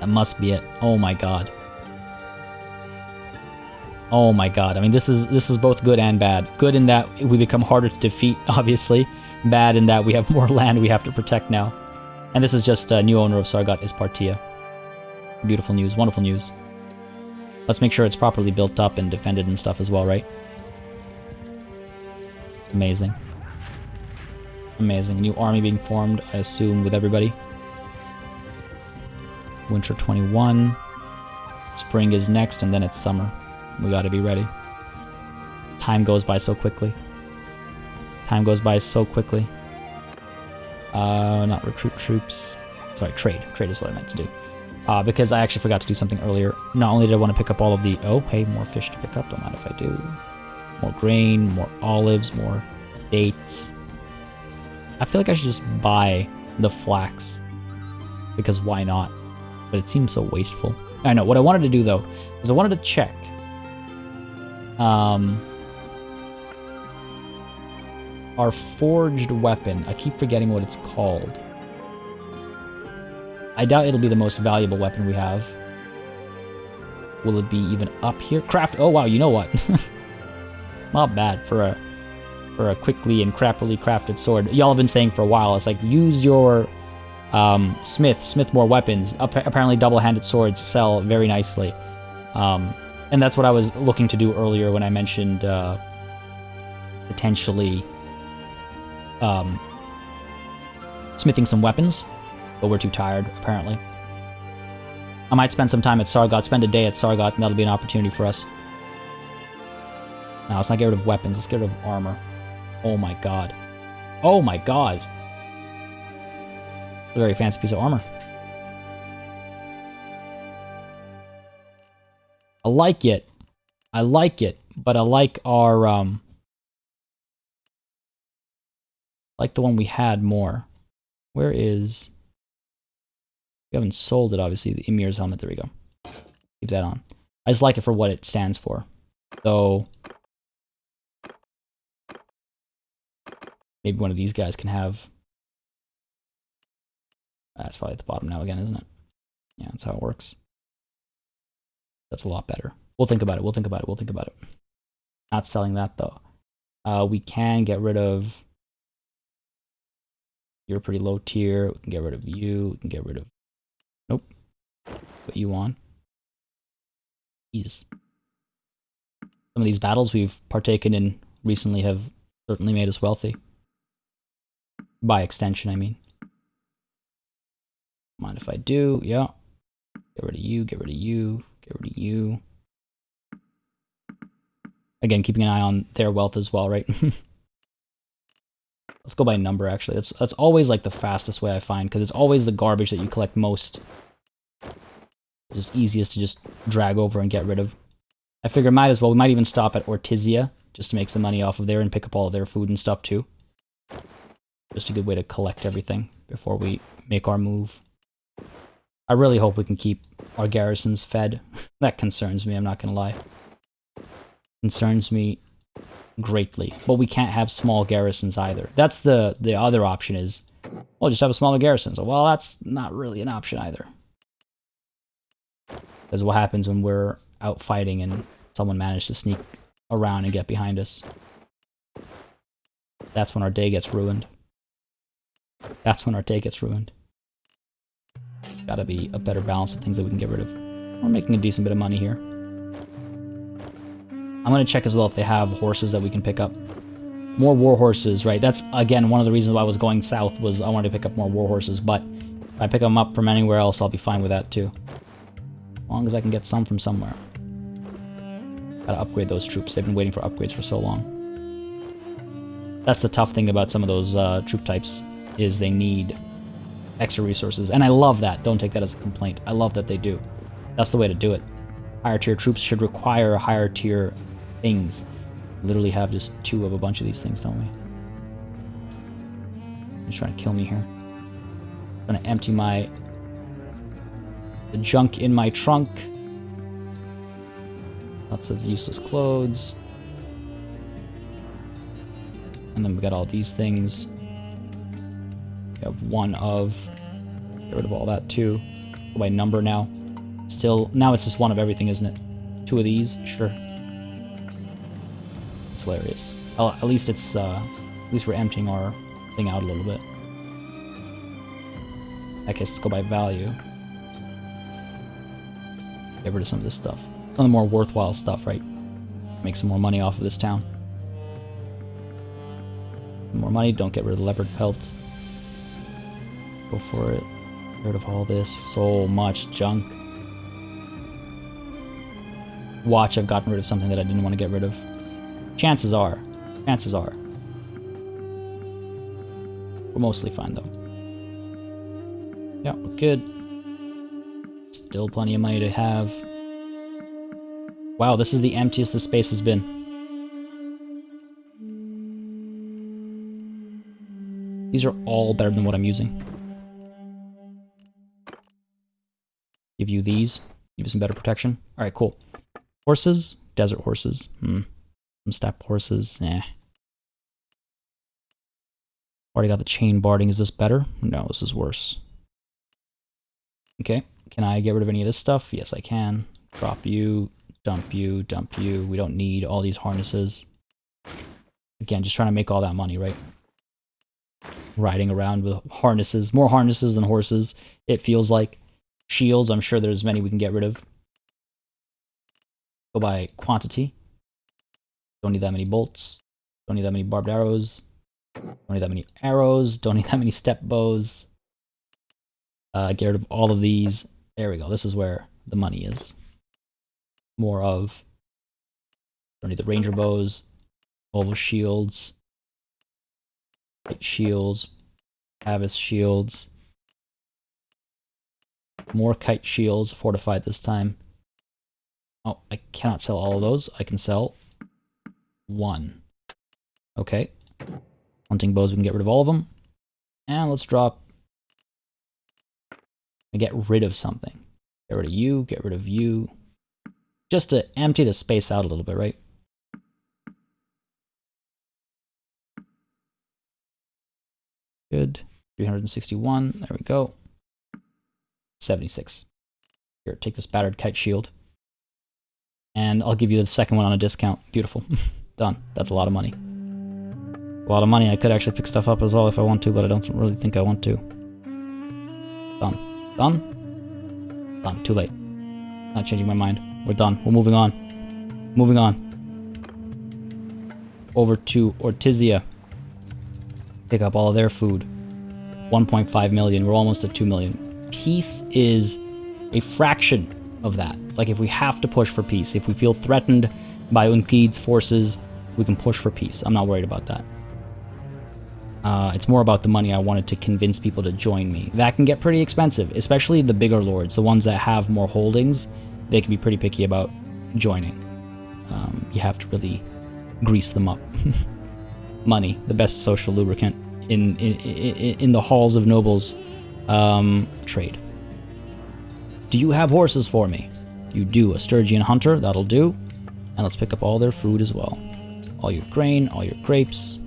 That must be it. Oh my god. Oh my god. I mean, this is both good and bad. Good in that we become harder to defeat, obviously. Bad in that we have more land we have to protect now. And this is just a new owner of Sargot is Partia. Beautiful news. Wonderful news. Let's make sure it's properly built up and defended and stuff as well, right? Amazing. Amazing. New army being formed, I assume, with everybody. Winter 21. Spring is next, and then it's summer. We gotta be ready. Time goes by so quickly. Time goes by so quickly. Not recruit troops. Sorry, trade. Trade is what I meant to do. Because I actually forgot to do something earlier. Not only did I want to pick up all of the... Oh, hey, more fish to pick up. Don't mind if I do. More grain, more olives, more dates. I feel like I should just buy the flax. Because why not? But it seems so wasteful. I know. What I wanted to do, though, was I wanted to check. Our forged weapon. I keep forgetting what it's called. I doubt it'll be the most valuable weapon we have. Will it be even up here? Craft. Oh wow, you know what? Not bad for a quickly and crappily crafted sword. Y'all have been saying for a while. It's like, use your smith more weapons. Apparently double-handed swords sell very nicely. And that's what I was looking to do earlier when I mentioned smithing some weapons, but we're too tired, apparently. I might spend some time at Sargot, spend a day at Sargot, and that'll be an opportunity for us. Now, let's not get rid of weapons, let's get rid of armor. Oh my god. Oh my god! A very fancy piece of armor. I like it. I like it, but I like our, like the one we had more. Where is... We haven't sold it, obviously. The Emir's helmet, there we go. Keep that on. I just like it for what it stands for. So... maybe one of these guys can have... That's probably at the bottom now again, isn't it? Yeah, that's how it works. That's a lot better. We'll think about it, we'll think about it, we'll think about it. Not selling that, though. We can get rid of... You're pretty low tier. We can get rid of you. We can get rid of... Nope. Put you on. Ease. Some of these battles we've partaken in recently have certainly made us wealthy. By extension, I mean. Mind if I do? Yeah. Get rid of you, get rid of you, get rid of you. Again, keeping an eye on their wealth as well, right? Let's go by number, actually. That's always, like, the fastest way I find, because it's always the garbage that you collect most. It's just easiest to just drag over and get rid of. I figure might as well. We might even stop at Ortizia, just to make some money off of there and pick up all of their food and stuff, too. Just a good way to collect everything before we make our move. I really hope we can keep our garrisons fed. That concerns me, I'm not gonna lie. Concerns me greatly. But we can't have small garrisons either. That's the other option is, well, just have a smaller garrison. So, well, that's not really an option either. Because what happens when we're out fighting and someone managed to sneak around and get behind us? That's when our day gets ruined. That's when our day gets ruined. Gotta be a better balance of things that we can get rid of. We're making a decent bit of money here. I'm gonna check as well if they have horses that we can pick up. More war horses, right? That's, again, one of the reasons why I was going south was I wanted to pick up more war horses, but if I pick them up from anywhere else, I'll be fine with that too. As long as I can get some from somewhere. Gotta upgrade those troops. They've been waiting for upgrades for so long. That's the tough thing about some of those troop types, is they need extra resources. And I love that. Don't take that as a complaint. I love that they do. That's the way to do it. Higher tier troops should require higher tier things. We literally have just 2 of a bunch of these things, don't we? He's trying to kill me here. I'm gonna empty the junk in my trunk. Lots of useless clothes. And then we got all these things. We have 1 of. Get rid of all that too. Go by number now. Still, now it's just 1 of everything, isn't it? 2 of these, sure. It's hilarious. Well, at least it's, at least we're emptying our thing out a little bit. I guess let's go by value. Get rid of some of this stuff. Some of the more worthwhile stuff, right? Make some more money off of this town. More money, don't get rid of the leopard pelt. Go for it. Get rid of all this. So much junk. Watch, I've gotten rid of something that I didn't want to get rid of. Chances are. Chances are. We're mostly fine, though. Yeah, we're good. Still plenty of money to have. Wow, this is the emptiest the space has been. These are all better than what I'm using. Give you these. Give you some better protection. Alright, cool. Horses? Desert horses. Some steppe horses. Nah. Already got the chain barding. Is this better? No, this is worse. Okay. Can I get rid of any of this stuff? Yes, I can. Drop you. Dump you. Dump you. We don't need all these harnesses. Again, just trying to make all that money, right? Riding around with harnesses. More harnesses than horses, it feels like. Shields, I'm sure there's many we can get rid of. Go by quantity. Don't need that many bolts. Don't need that many barbed arrows. Don't need that many arrows. Don't need that many step bows. Get rid of all of these. There we go. This is where the money is. More of. Don't need the ranger bows. Oval shields. Light shields. Avis shields. More kite shields. Fortified this time. Oh, I cannot sell all of those. I can sell one. Okay. Hunting bows, we can get rid of all of them. And let's drop... and get rid of something. Get rid of you, get rid of you. Just to empty the space out a little bit, right? Good. 361, there we go. 76. Here, take this battered kite shield. And I'll give you the second one on a discount. Beautiful. Done. That's a lot of money. A lot of money. I could actually pick stuff up as well if I want to, but I don't really think I want to. Done. Done? Done. Too late. Not changing my mind. We're done. We're moving on. Moving on. Over to Ortizia. Pick up all of their food. 1.5 million. We're almost at 2 million. Peace is a fraction of that. Like, if we have to push for peace, if we feel threatened by Unkid's forces, we can push for peace. I'm not worried about that. It's more about the money I wanted to convince people to join me. That can get pretty expensive, especially the bigger lords, the ones that have more holdings. They can be pretty picky about joining. You have to really grease them up. Money, the best social lubricant in the halls of nobles. Trade. Do you have horses for me? You do. A Sturgian hunter, that'll do. And let's pick up all their food as well. All your grain, all your grapes.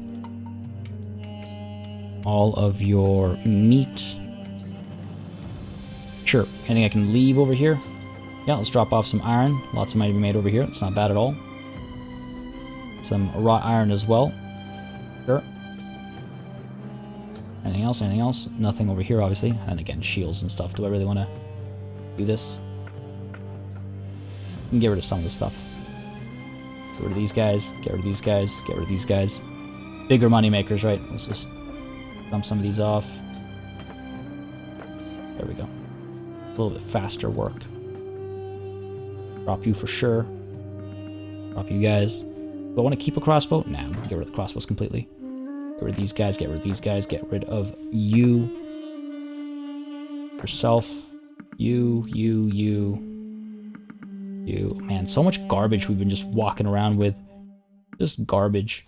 All of your meat. Sure, anything I can leave over here? Yeah, let's drop off some iron. Lots of money to be made over here. It's not bad at all. Some wrought iron as well. Sure. Anything else? Anything else? Nothing over here, obviously. And again, shields and stuff. Do I really want to do this? I can get rid of some of this stuff. Get rid of these guys. Get rid of these guys. Get rid of these guys. Bigger money makers, right? Let's just dump some of these off. There we go. A little bit faster work. Drop you for sure. Drop you guys. Do I want to keep a crossbow? Nah, get rid of the crossbows completely. Get rid of these guys, get rid of these guys, get rid of you. Yourself. You. Man, so much garbage we've been just walking around with. Just garbage.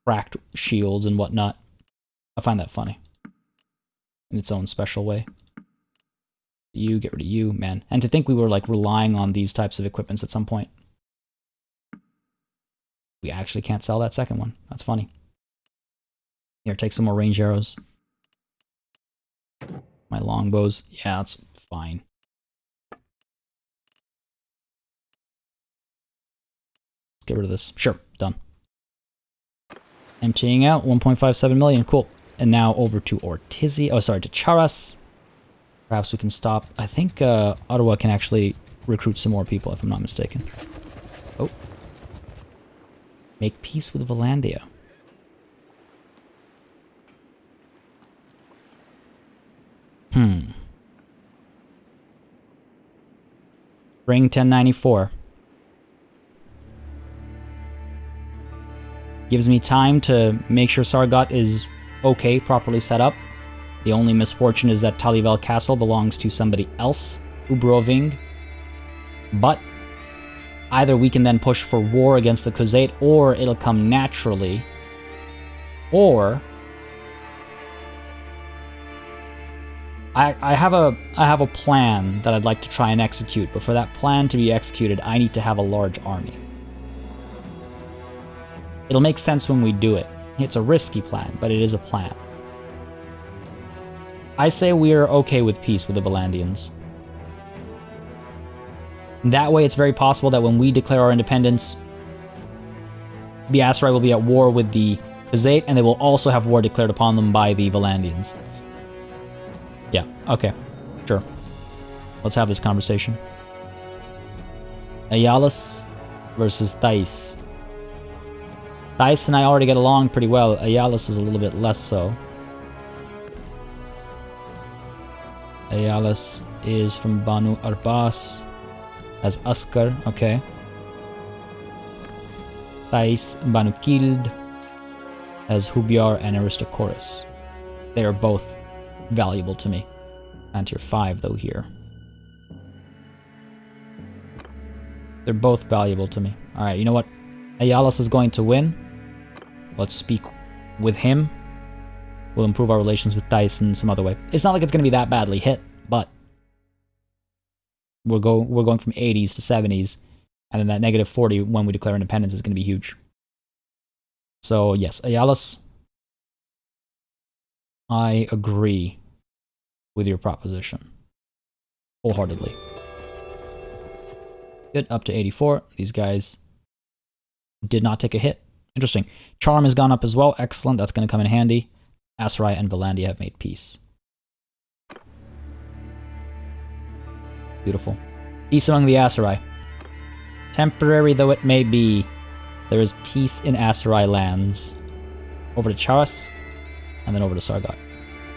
Cracked shields and whatnot. I find that funny. In its own special way. You, get rid of you, man. And to think we were like relying on these types of equipments at some point. We actually can't sell that second one. That's funny. Here, take some more range arrows. My longbows. Yeah, that's fine. Let's get rid of this. Sure, done. Emptying out 1.57 million. Cool. And now over to Ortizia. Oh, sorry, to Charas. Perhaps we can stop. I think Ottawa can actually recruit some more people, if I'm not mistaken. Oh. Make peace with Valandia. Spring 1094. Gives me time to make sure Sargot is okay, properly set up. The only misfortune is that Talivel Castle belongs to somebody else, Ubroving. But either we can then push for war against the Khuzait, or it'll come naturally. Or I have a plan that I'd like to try and execute, but for that plan to be executed, I need to have a large army. It'll make sense when we do it. It's a risky plan, but it is a plan. I say we are okay with peace with the Valandians. That way it's very possible that when we declare our independence, the Aserai will be at war with the Khuzait, and they will also have war declared upon them by the Valandians. Yeah, okay. Sure. Let's have this conversation. Ayalis versus Thais. Thais and I already get along pretty well. Ayalis is a little bit less so. Ayalis is from Banu Arbas. As Askar, okay. Thais, Banu Kild. As Hubyar and Aristochorus. They are both valuable to me. And tier 5 though here. They're both valuable to me. Alright, you know what? Ayalis is going to win. Let's speak with him. We'll improve our relations with Thais in some other way. It's not like it's going to be that badly hit, but we're going from 80s to 70s, and then that negative 40 when we declare independence is going to be huge. So yes, Ayalis, I agree with your proposition wholeheartedly. Good, up to 84. These guys did not take a hit. Interesting. Charm has gone up as well. Excellent. That's going to come in handy. Aserai and Valandia have made peace. Beautiful. Peace among the Aserai. Temporary though it may be, there is peace in Aserai lands. Over to Charas, and then over to Sargot.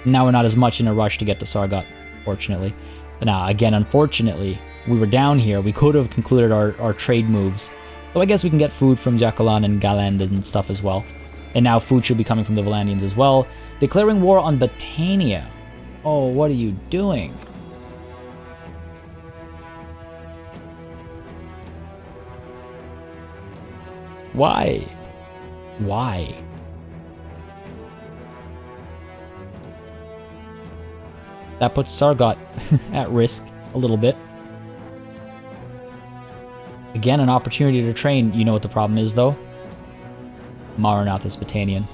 Now we're not as much in a rush to get to Sargot, fortunately. But now, again, unfortunately, we were down here. We could have concluded our trade moves. So I guess we can get food from Jacolan and Galand and stuff as well. And now food should be coming from the Valandians as well. Declaring war on Battania. Oh, what are you doing? Why? Why? That puts Sargot at risk a little bit. Again, an opportunity to train. You know what the problem is, though? Maranath is Battanian.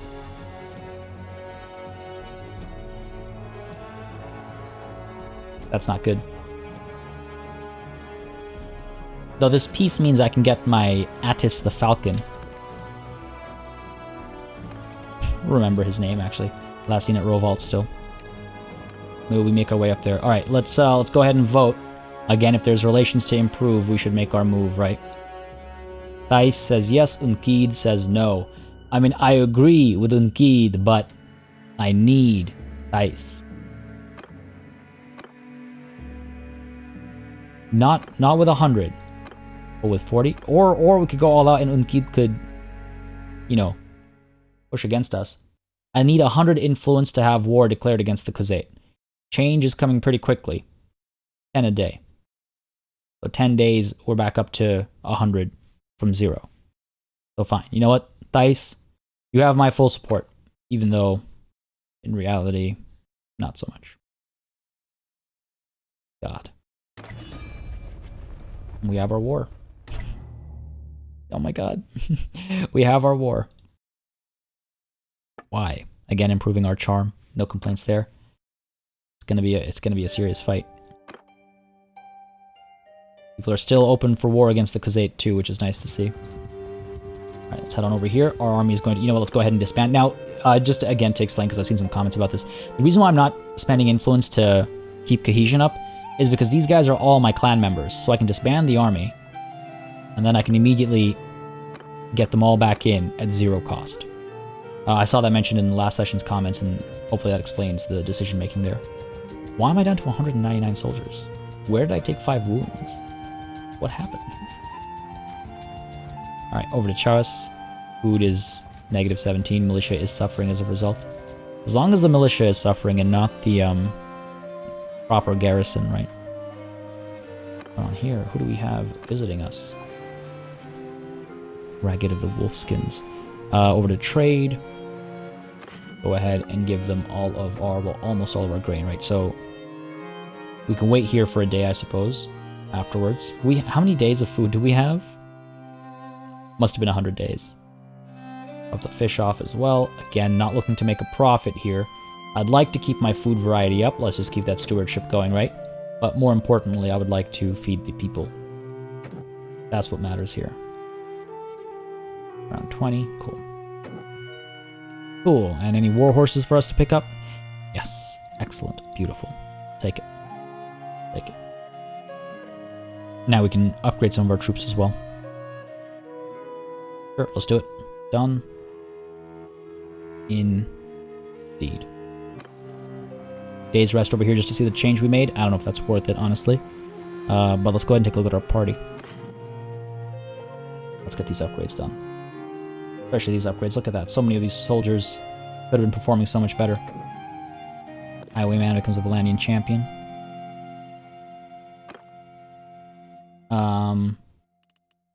That's not good. Though this peace means I can get my Attis the Falcon. Remember his name, actually. Last seen at Rovalt still. Maybe we make our way up there. Alright, let's go ahead and vote. Again, if there's relations to improve, we should make our move, right? Thais says yes, Unkid says no. I mean, I agree with Unkid, but I need Thais. Not with 100, but with 40. Or we could go all out and Unkid could, you know, push against us. I need 100 influence to have war declared against the Khuzait. Change is coming pretty quickly. 10 a day. So 10 days, we're back up to 100 from 0. So fine. You know what, Thais? You have my full support. Even though, in reality, not so much. God. We have our war. Oh my god. We have our war. Why? Again, improving our charm. No complaints there. It's gonna be a serious fight. People are still open for war against the Khuzait too, which is nice to see. Alright, let's head on over here. Our army is going to... You know what, let's go ahead and disband. Now, just again to explain, because I've seen some comments about this. The reason why I'm not spending influence to keep cohesion up is because these guys are all my clan members. So I can disband the army, and then I can immediately get them all back in at 0 cost. I saw that mentioned in the last session's comments, and hopefully that explains the decision making there. Why am I down to 199 soldiers? Where did I take 5 wounds? What happened? Alright, over to Charas. Food is negative 17. Militia is suffering as a result. As long as the militia is suffering and not the proper garrison, right? On here, who do we have visiting us? Ragged of the Wolfskins. Over to trade. Go ahead and give them all of our, well, almost all of our grain, right? So we can wait here for a day, I suppose. Afterwards, how many days of food do we have? Must have been 100 days. Of the fish off as well. Again, not looking to make a profit here. I'd like to keep my food variety up. Let's just keep that stewardship going, right? But more importantly, I would like to feed the people. That's what matters here. Around 20. Cool. Cool. And any war horses for us to pick up? Yes. Excellent. Beautiful. Take it. Take it. Now we can upgrade some of our troops as well. Sure, let's do it. Done. Indeed. Day's rest over here just to see the change we made. I don't know if that's worth it, honestly. But let's go ahead and take a look at our party. Let's get these upgrades done. Especially these upgrades. Look at that. So many of these soldiers could have been performing so much better. Highwayman becomes a Valandian champion.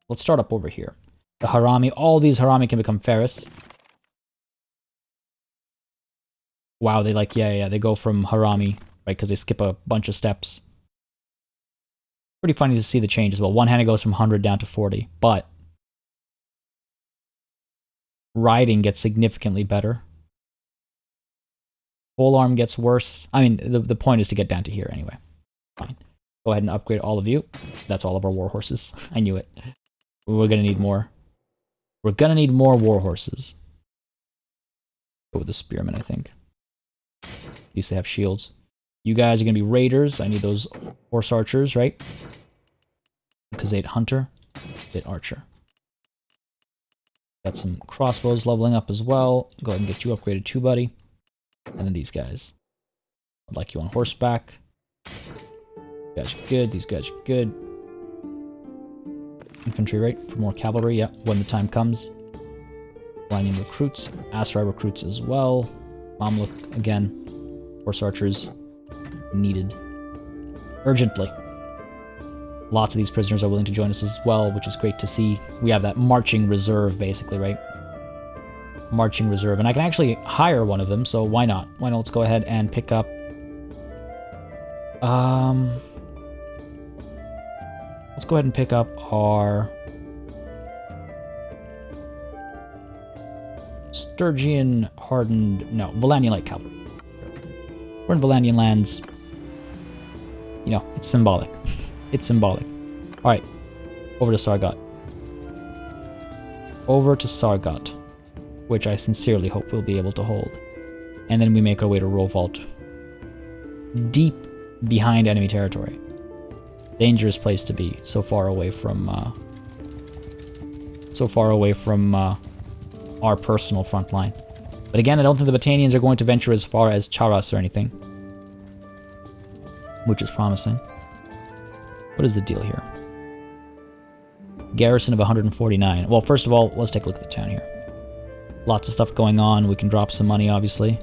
Let's start up over here. The Harami. All these Harami can become Ferris. Wow, they like, yeah, they go from Harami, right, because they skip a bunch of steps. Pretty funny to see the change as well. One-handed goes from 100 down to 40, but riding gets significantly better. Polearm gets worse. I mean, the point is to get down to here anyway. Fine. Go ahead and upgrade all of you. That's all of our war horses. I knew it. We're gonna need more. We're gonna need more war horses. Go with the spearmen, I think. At least they have shields. You guys are gonna be raiders. I need those horse archers, right? Khuzait hunter, Khuzait archer. Got some crossbows leveling up as well. Go ahead and get you upgraded too, buddy. And then these guys. I'd like you on horseback. These guys are good. These guys are good. Infantry, right? For more cavalry, yeah, when the time comes. Lining recruits. Aserai recruits as well. Mamluk, again. Horse archers needed. Urgently. Lots of these prisoners are willing to join us as well, which is great to see. We have that marching reserve, basically, right? Marching reserve. And I can actually hire one of them, so why not? Why not? Let's go ahead and pick up... Let's go ahead and pick up our... Sturgian hardened... No, Valandian light cavalry. We're in Valandian lands. You know, it's symbolic. It's symbolic. Alright. Over to Sargot. Over to Sargot. Which I sincerely hope we'll be able to hold. And then we make our way to Rovault. Deep behind enemy territory. Dangerous place to be. So far away from our personal front line. But again, I don't think the Battanians are going to venture as far as Charas or anything. Which is promising. What is the deal here? Garrison of 149. Well, first of all, let's take a look at the town here. Lots of stuff going on. We can drop some money, obviously.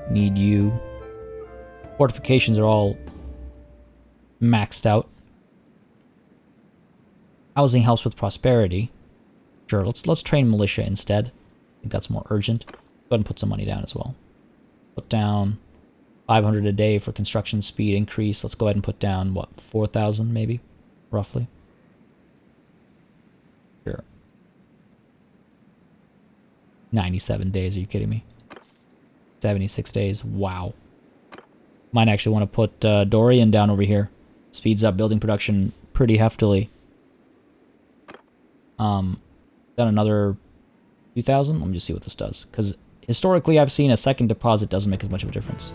Need you. Fortifications are all maxed out. Housing helps with prosperity. Sure, let's train militia instead. I think that's more urgent. Go ahead and put some money down as well. Put down 500 a day for construction speed increase. Let's go ahead and put down, what, 4,000 maybe? Roughly. Sure. 97 days, are you kidding me? 76 days, wow. Might actually want to put Dorian down over here. Speeds up building production pretty heftily. Done another 2,000? Let me just see what this does. Because historically I've seen a second deposit doesn't make as much of a difference.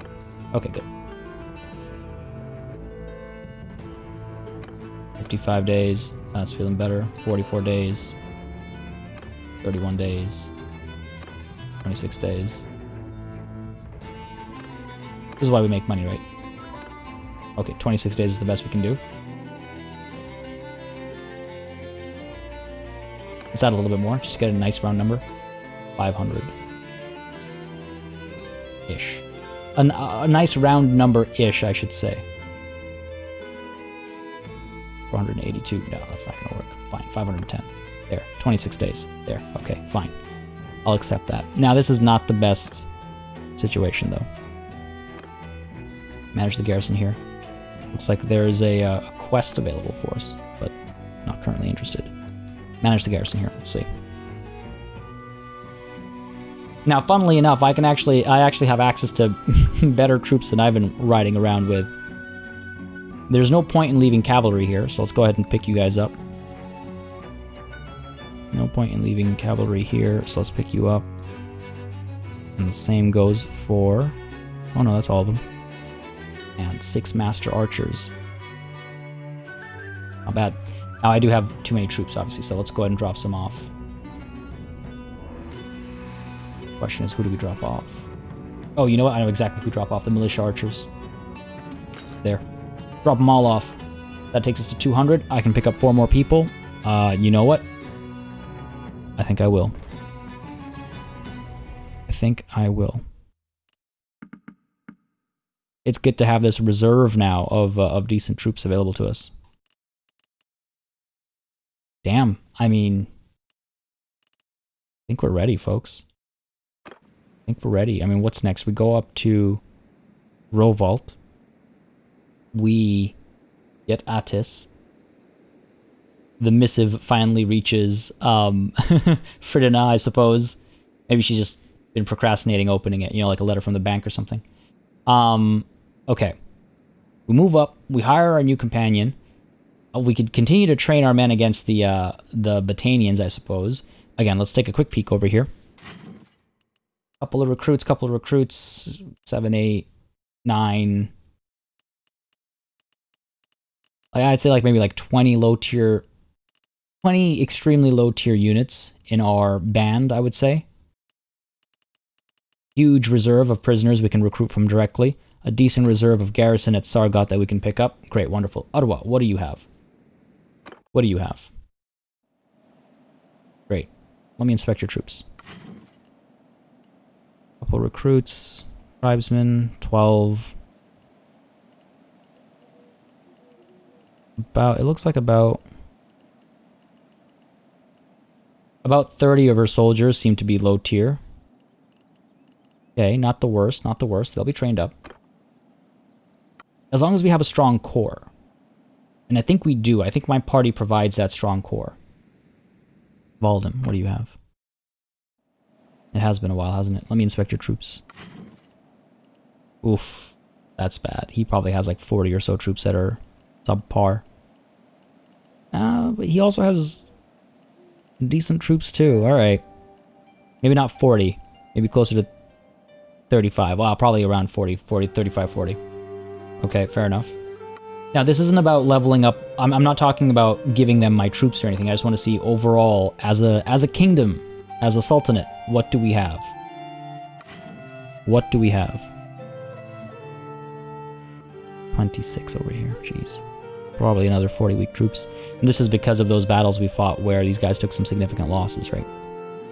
Okay, good. 55 days. That's feeling better. 44 days. 31 days. 26 days. This is why we make money, right? Okay, 26 days is the best we can do. Let's add a little bit more. Just get a nice round number. 500-ish. A nice round number-ish, I should say. 482. No, that's not going to work. Fine, 510. There, 26 days. There, okay, fine. I'll accept that. Now, this is not the best situation, though. Manage the garrison here. Looks like there is a quest available for us, but not currently interested. Manage the garrison here. Let's see. Now, funnily enough, I actually have access to better troops than I've been riding around with. There's no point in leaving cavalry here, so let's go ahead and pick you guys up. No point in leaving cavalry here, so let's pick you up. And the same goes for... Oh no, that's all of them. And 6 master archers. Not bad. Now, I do have too many troops, obviously, so let's go ahead and drop some off. Question is, who do we drop off? Oh, you know what? I know exactly who drop off. The militia archers. There. Drop them all off. That takes us to 200. I can pick up 4 more people. You know what? I think I will. I think I will. It's good to have this reserve now of decent troops available to us. Damn. I mean, I think we're ready, folks. I think we're ready. I mean, what's next? We go up to Rovault. We get Attis. The missive finally reaches Fridina, I suppose. Maybe she's just been procrastinating opening it, you know, like a letter from the bank or something. Okay. We move up. We hire our new companion. We could continue to train our men against the Batanians, I suppose. Again, let's take a quick peek over here. Couple of recruits. 7, 8, 9. I'd say like maybe like 20 extremely low tier units in our band, I would say. Huge reserve of prisoners we can recruit from directly. A decent reserve of garrison at Sargot that we can pick up. Great, wonderful. Ottawa, what do you have? What do you have? Great. Let me inspect your troops. Couple recruits. Tribesmen, 12. It looks like about 30 of our soldiers seem to be low tier. Okay, not the worst. They'll be trained up. As long as we have a strong core. And I think we do. I think my party provides that strong core. Valdem, what do you have? It has been a while, hasn't it? Let me inspect your troops. Oof. That's bad. He probably has like 40 or so troops that are subpar. But he also has decent troops too. Alright. Maybe not 40. Maybe closer to 35. Well, probably around 40, 35, 40. Okay, fair enough. Now, this isn't about leveling up. I'm not talking about giving them my troops or anything. I just want to see overall, as a kingdom, as a sultanate, what do we have? What do we have? 26 over here. Jeez. Probably another 40 weak troops. And this is because of those battles we fought where these guys took some significant losses, right?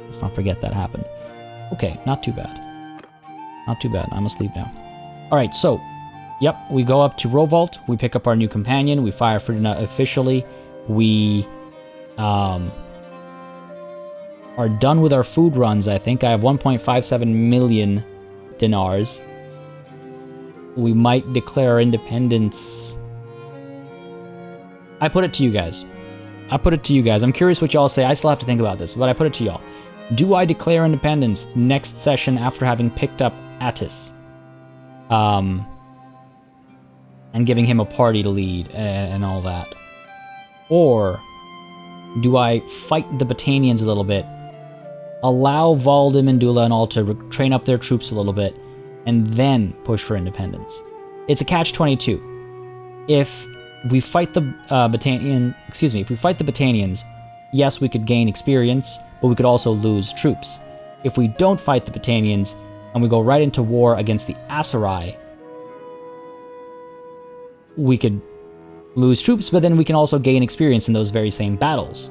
Let's not forget that happened. Okay, not too bad. Not too bad. I must leave now. Alright, so, yep, we go up to Rovault. We pick up our new companion. We fire Fridina officially. We are done with our food runs, I think. I have 1.57 million dinars. We might declare independence. I put it to you guys. I'm curious what y'all say. I still have to think about this, but I put it to y'all. Do I declare independence next session after having picked up Attis? And giving him a party to lead and all that? Or do I fight the Batanians a little bit, allow Valdem and Dula and all to train up their troops a little bit, and then push for independence? It's a catch-22. If we fight the if we fight the Batanians, yes, we could gain experience, but we could also lose troops. If we don't fight the Batanians and we go right into war against the Aserai, we could lose troops, but then we can also gain experience in those very same battles.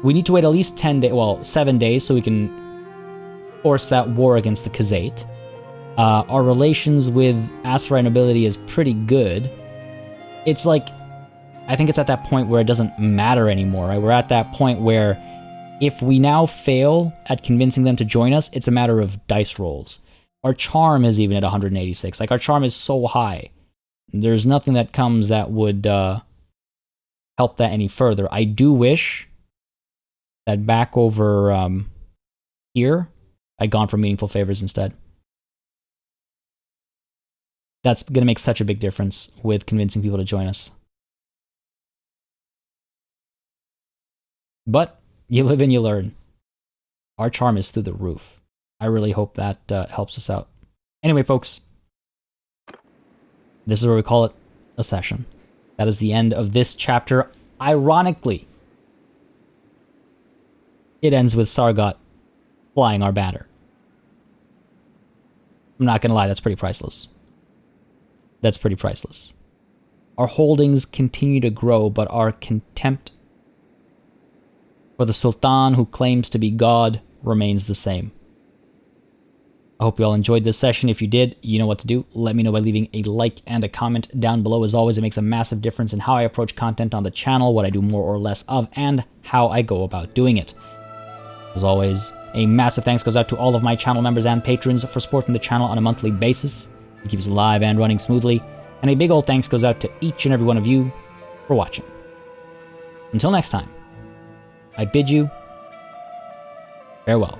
We need to wait at least 7 days so we can force that war against the Khuzait. Our relations with Aserai nobility is pretty good. It's like, I think it's at that point where it doesn't matter anymore, right? We're at that point where if we now fail at convincing them to join us, it's a matter of dice rolls. Our charm is even at 186. Like, our charm is so high. There's nothing that comes that would help that any further. I do wish that back over here, I'd gone for meaningful favors instead. That's going to make such a big difference with convincing people to join us. But you live and you learn. Our charm is through the roof. I really hope that helps us out. Anyway, folks, this is where we call it a session. That is the end of this chapter. Ironically, it ends with Sargot flying our banner. I'm not going to lie, that's pretty priceless. That's pretty priceless. Our holdings continue to grow, but our contempt for the Sultan who claims to be God remains the same. I hope you all enjoyed this session. If you did, you know what to do. Let me know by leaving a like and a comment down below. As always, it makes a massive difference in how I approach content on the channel, what I do more or less of, and how I go about doing it. As always, a massive thanks goes out to all of my channel members and patrons for supporting the channel on a monthly basis. It keeps it live and running smoothly. And a big old thanks goes out to each and every one of you for watching. Until next time, I bid you farewell.